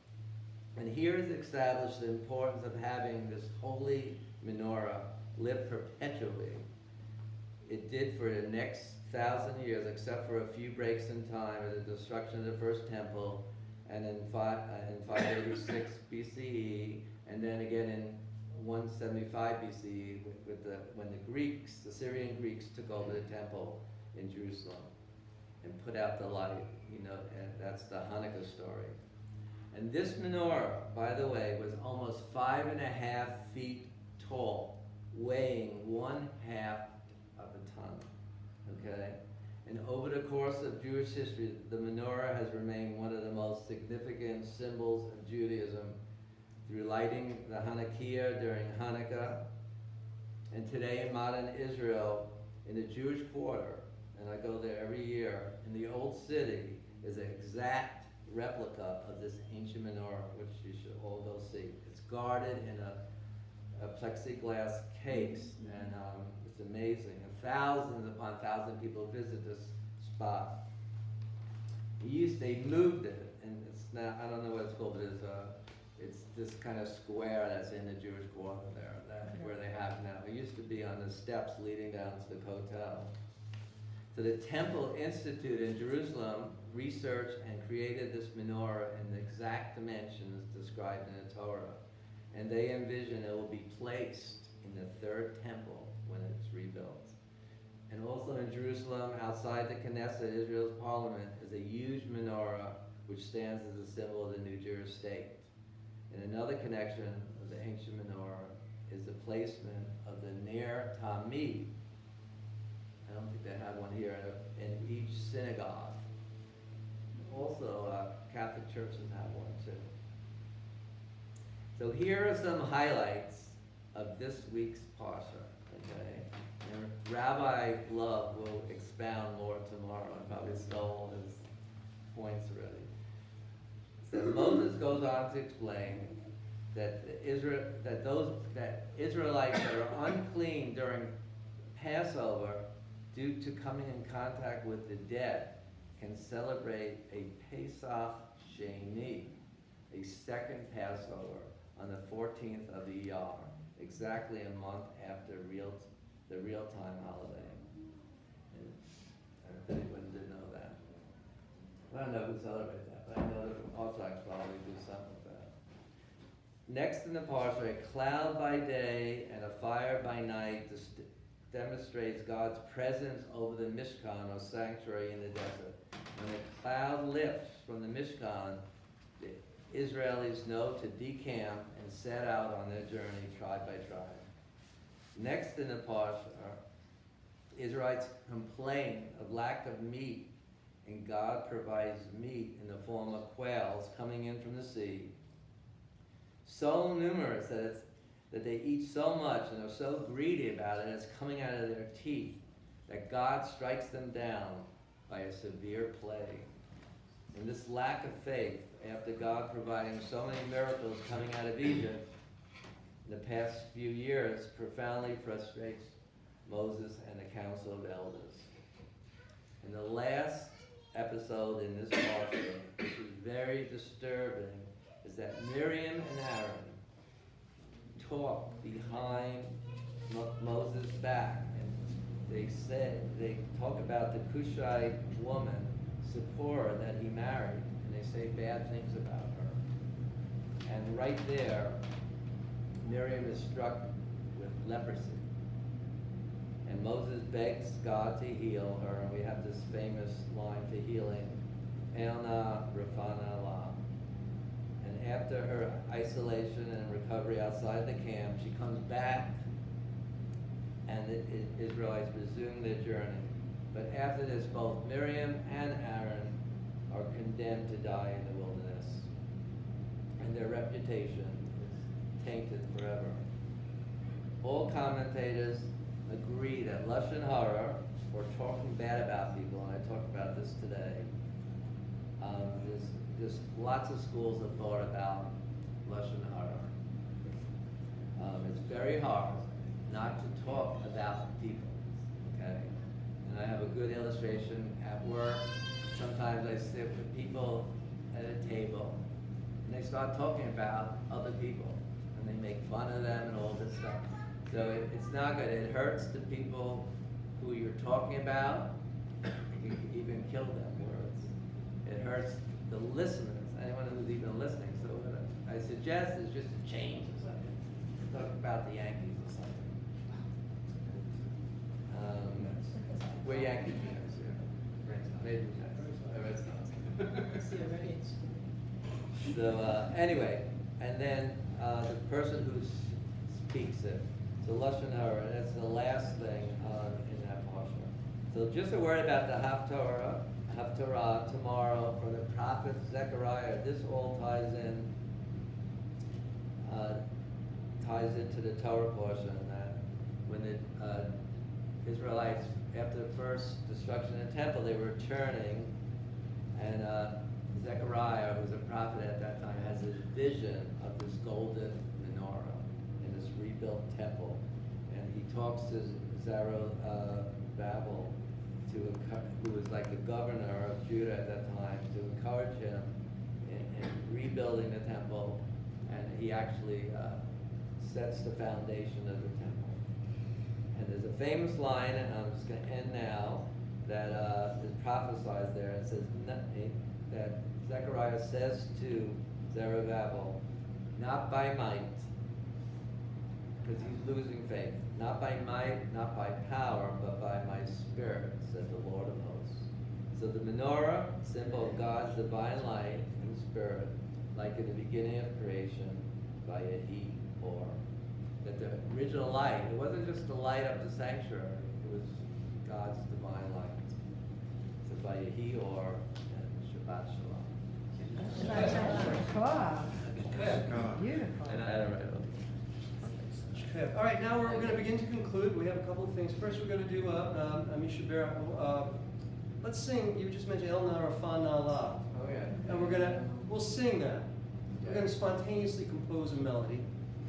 And here is established the importance of having this holy menorah lit perpetually. It did for the next 1,000 years, except for a few breaks in time at the destruction of the first temple, and in 586 BCE, and then again in 175 BCE when the Greeks, the Syrian Greeks, took over the temple in Jerusalem and put out the light. You know, and that's the Hanukkah story. And this menorah, by the way, was almost 5.5 feet tall, weighing 1/2 of a ton. Okay? And over the course of Jewish history, the menorah has remained one of the most significant symbols of Judaism, through lighting the Hanukkah during Hanukkah. And today in modern Israel, in the Jewish quarter, and I go there every year, in the old city is an exact replica of this ancient menorah, which you should all go see. It's guarded in a plexiglass case, and it's amazing. And thousands upon thousands of people visit this spot. They moved it, and it's now, I don't know what it's called, but it's this kind of square that's in the Jewish quarter there, where they have now. It used to be on the steps leading down to the hotel. So the Temple Institute in Jerusalem researched and created this menorah in the exact dimensions described in the Torah. And they envision it will be placed in the third temple when it's rebuilt. And also in Jerusalem, outside the Knesset, Israel's parliament, is a huge menorah which stands as a symbol of the new Jewish state. And another connection of the ancient menorah is the placement of the Ner Tamid. I don't think they have one here in each synagogue. Also, Catholic churches have one too. So here are some highlights of this week's parsha. Okay, and Rabbi Love will expound more tomorrow. I probably stole his points already. So Moses goes on to explain that that Israelites that are unclean during Passover due to coming in contact with the dead can celebrate a Pesach Sheni, a second Passover, on the 14th of Iyar, exactly a month after the real-time holiday. And if anyone didn't know that. I don't know who celebrates that, but I know that Orthodox probably do something with that. Next in the parsha, a cloud by day and a fire by night demonstrates God's presence over the Mishkan, or sanctuary in the desert. When the cloud lifts from the Mishkan, the Israelis know to decamp and set out on their journey tribe by tribe. Next in the parsha, Israelites complain of lack of meat, and God provides meat in the form of quails coming in from the sea, so numerous that they eat so much and are so greedy about it, it's coming out of their teeth, that God strikes them down by a severe plague. And this lack of faith, after God providing so many miracles coming out of Egypt in the past few years, profoundly frustrates Moses and the council of elders. And the last episode in this parsha, which is very disturbing, is that Miriam and Aaron talk behind Moses' back, and they talk about the Cushite woman, Zipporah, that he married, and they say bad things about her. And right there, Miriam is struck with leprosy. And Moses begs God to heal her, and we have this famous line for healing, Elna Rafana La. And after her isolation and recovery outside the camp, she comes back, and the Israelites resume their journey. But after this, both Miriam and Aaron are condemned to die in the wilderness, and their reputation is tainted forever. All commentators agree that Lashon Hara, or talking bad about people, and I talked about this today, there's lots of schools of thought about Lashon Hara. It's very hard not to talk about people, okay? And I have a good illustration at work. Sometimes I sit with people at a table, and they start talking about other people, and they make fun of them and all this stuff. So it's not good. It hurts the people who you're talking about. You can even kill them words. It hurts the listeners, anyone who's even listening. So what I suggest is just to change or something. Talk about the Yankees or something. We're Yankee fans here. Maybe Red Sox. So anyway, and then the person who speaks it. So Lashon Hara, that's the last thing in that parsha. So just a word about the Haftarah tomorrow from the prophet Zechariah. This all ties into the Torah portion, that when the Israelites, after the first destruction of the temple, they were returning, and Zechariah, who was a prophet at that time, has this vision of this golden menorah in this rebuilt temple, and he talks to Zerubbabel, who was like the governor of Judah at that time, to encourage him in rebuilding the temple, and he actually sets the foundation of the temple. And there's a famous line, and I'm just going to end now, that is prophesied there. It says that Zechariah says to Zerubbabel, not by might, because he's losing faith, not by might, not by power, but by my spirit, says the Lord of hosts. So the menorah, symbol of God's divine light and spirit, like in the beginning of creation, by a he or. That the original light, it wasn't just the light of the sanctuary, it was God's divine light. So by a he or and Shabbat Shalom. Wow, God. beautiful. And I had it right over. Okay. All right, now we're going to begin to conclude. We have a couple of things. First, we're going to do Mishabera. Let's sing. You just mentioned El Narafan Nala, Oh yeah. and we'll sing that. We're going to spontaneously compose a melody,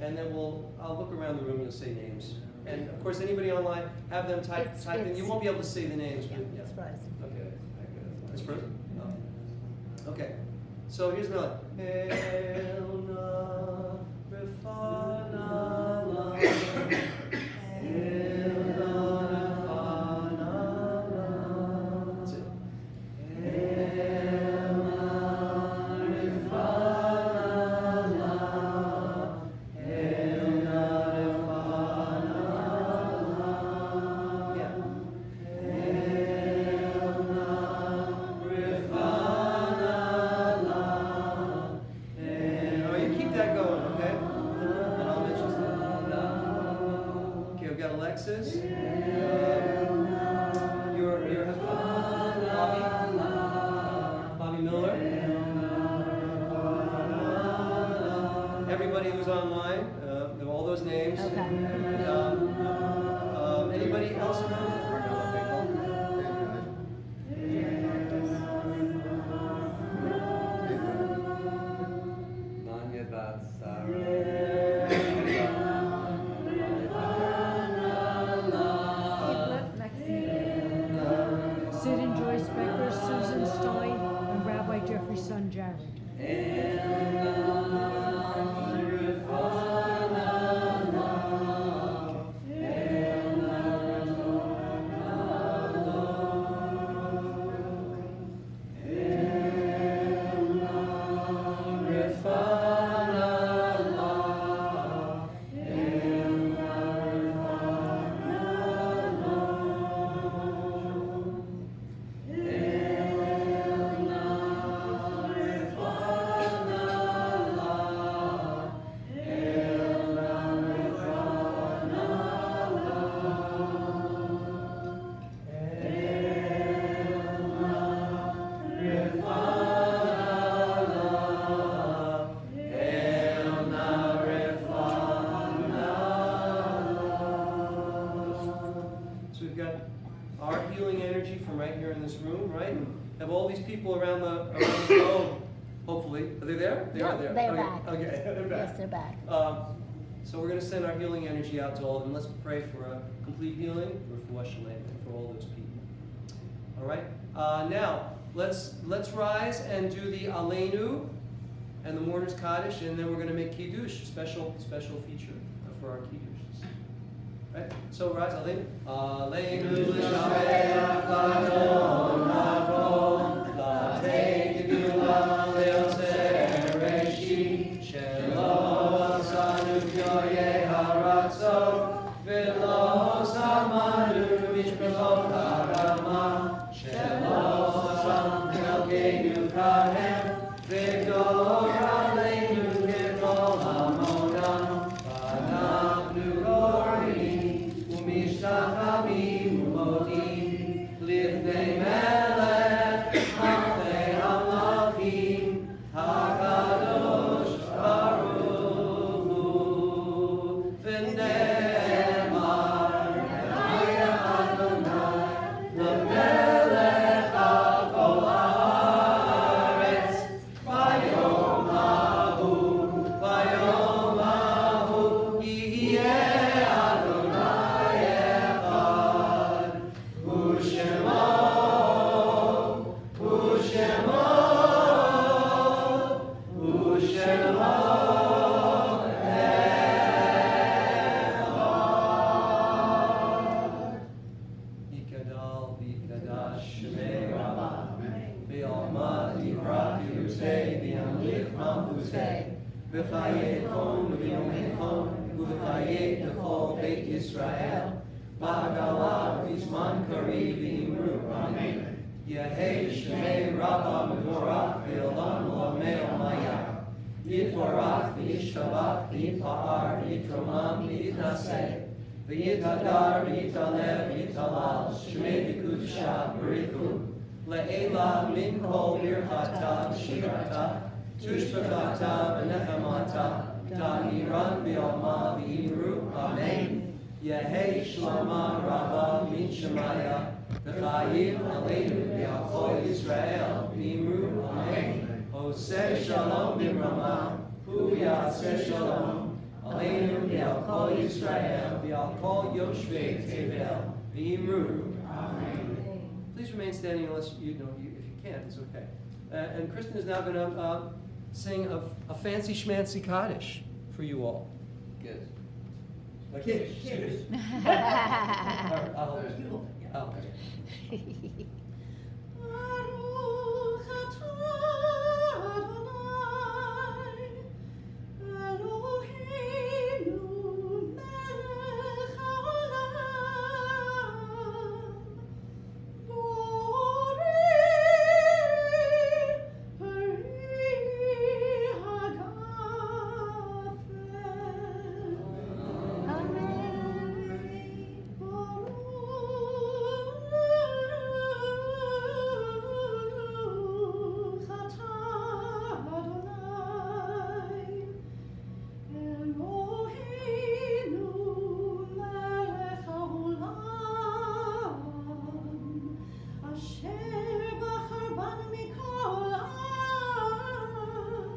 and then I'll look around the room. You'll say names, and of course, anybody online, have them type in. You won't be able to say the names, but It's frozen. Okay. It's frozen? Oh. Okay. So here's the melody. El Narafan Nala. That's it. Alexis, your husband, Bobby Miller, everybody who's online, all those names. Okay. Anybody else? Manya Batsara. Sid and Joyce Becker, Susan Stein, and Rabbi Jeffrey's son Jared. Around the globe, hopefully. Are they there? They are there. They're okay. back. Okay, they're back. Yes, they're back. So we're going to send our healing energy out to all of them. Let's pray for a complete healing for Washington and for all those people. All right. Now let's rise and do the Aleinu and the Mourner's Kaddish, and then we're going to make Kiddush, special feature for our Kiddush. Right. So rise, Aleinu. Aleinu l'shabeach l'adon ha'kol. Take the Lil Sereshi, Shelo Sanu Kyoye Haratso, Velo Samanu Mishpelot Harama, Shelo Sam Kelkenu Kahem, Vigdor Aleinu Gidol Hamonam, Panam Nugori, Umishtachavim Umodim, Livnei Melech, Vayom זה. וחיי חום ויומי חום, ובחיי דכל בית ישראל. בעגלה בזמן קריב ואמרו אמן. יהי שמי רבה מבורך ועולם לעולמי עלמיה. יתברך וישתבח ויתפאר ויתרומם ויתנשא. ויתהדר ויתעלה ויתהלל שמי בקודשה בריחו. לעילה מן כל ברכתה ושירתה. תושבחתה ונחמתה. תאירן בעלמה ואמרו אמן. יהי שלמה רבה מן שמיה. וחיים עלינו ועל כל ישראל ואמרו אמן. עושה שלום במרמה, הוא יעשה שלום עלינו ועל כל ישראל ועל כל יושבי תבל ואמרו amen. Please remain standing unless if you can't, it's okay. And Kristen is now going to sing a fancy schmancy Kaddish for you all. Good. Like Kiddush. I'll help you. Baruch atah Adonai, Eloheinu melech haolam, borei peri hagafel. Baruch atah Adonai, Eloheinu melech haolam, asher bachar banu mikol ha'am,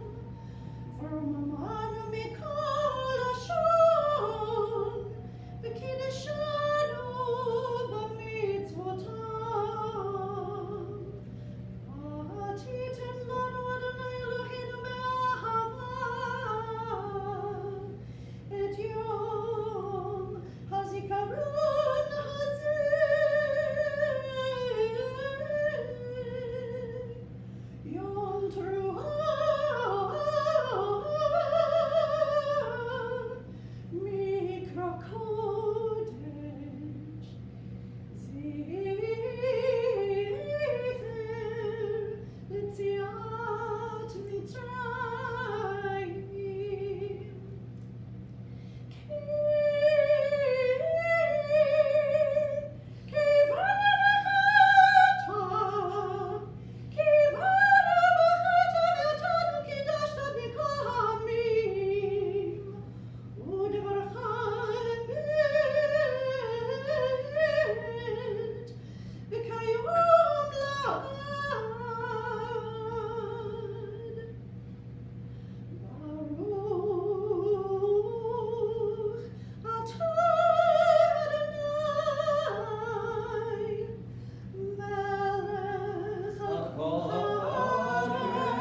v'romamanu mikol hashon, v'kiddeshanu b'mitzvotav. V'atitem lanu Adonai Eloheinu be'ahava, et yom hazikaron hazeh, yom teruah, mikra kodesh, Zicher L'tziat Mitzrayim. Kivana v'chata v'tanu kidashta b'kol ha'amim, u'dvarcha emet, v'kayom la'ad. Baruch atah Adonai, melech Kol haaretz,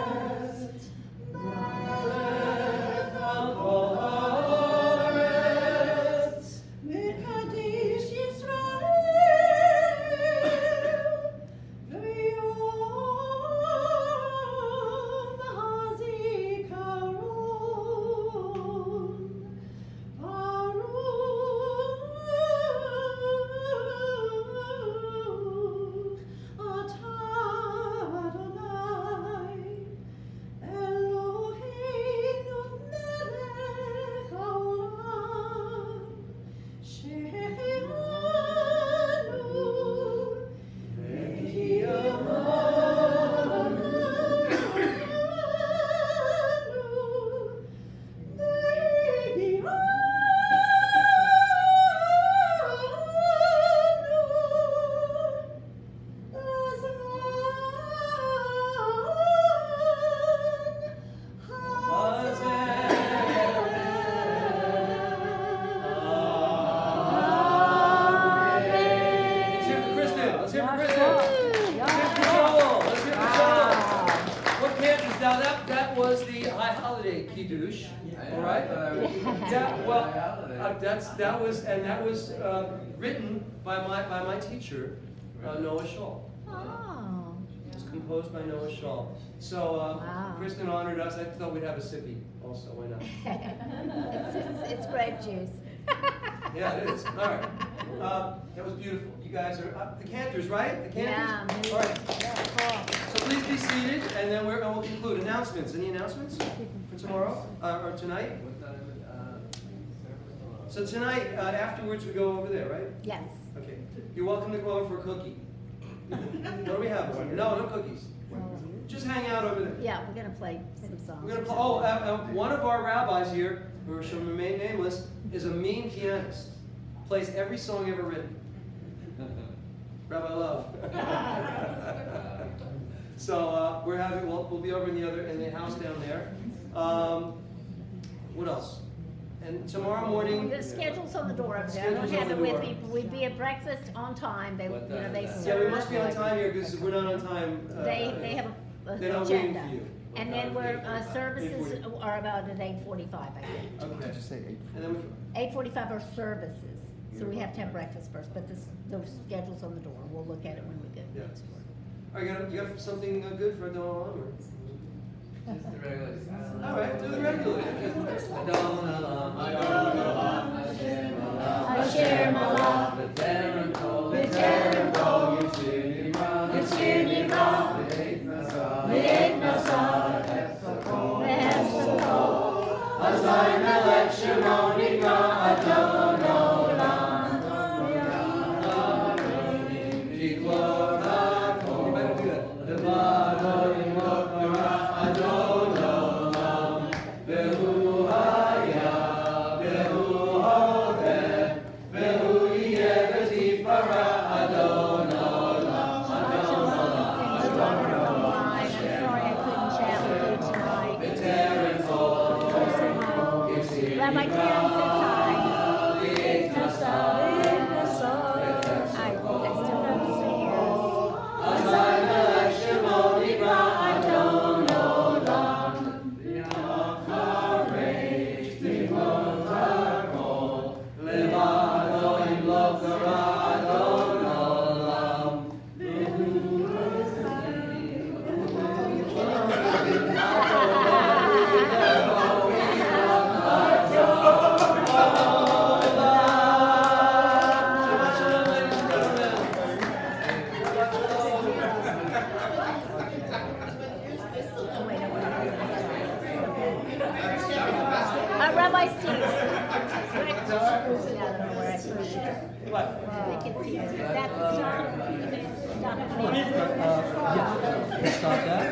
melech kol haaretz. Mekadesh Yisrael, v'yom hazikaron. Baruch atah Adonai, Eloheinu melech haolam, shehechiranu Let's hear for Kristen. Let's hear for Kristen. Let's hear for Joel. Let's hear for Joel. What can't now that was the high holiday kiddush, all right? That was written by my teacher, Noah Shaw. Oh. It was composed by Noah Shaw. So Wow. Kristen honored us. I thought we'd have a sippy also. Why not? It's grape juice. Yeah, it is. All right. That was beautiful. You guys are the Cantors, right? The Cantors. Yeah, All right. So please be seated, and then we'll conclude. Announcements. Any announcements for tomorrow or tonight? So tonight, afterwards, we go over there, right? Yes. Okay. You're welcome to go over for a cookie. What do we have? No cookies. Just hang out over there. Yeah, we're gonna play some songs. We're gonna play. Oh, one of our rabbis here, who shall remain nameless, is a mean pianist. Plays every song ever written. Rabbi Love. So we're having. We'll be over in the house down there. What else? And tomorrow morning. The schedule's on the door over there. I don't Schedule's have on it the with door. me. We'd be at breakfast on time. They, What you know, time they is that? serve Yeah, we us must be on like- time here because if we're not on time. They have a They're not waiting agenda. for you. And then we're, services 8:40. are about at 8:45, I think. Okay. Did you say 8? And then we. 8:45 are services, so we have to have breakfast first, but the schedule's on the door. We'll look at it when we get Yeah. next door. All right, you got something good for Adon Alam? Just the regular. All right, do the regular. Asher Malach, You better do that. I'm sorry I couldn't chat with you tonight. Rabbi Karen says hi. I still don't see her. Rabbi Steve. Yeah, I don't know where I put it. What? I think it's here. Is that the start? Stop it. Yeah. Stop that.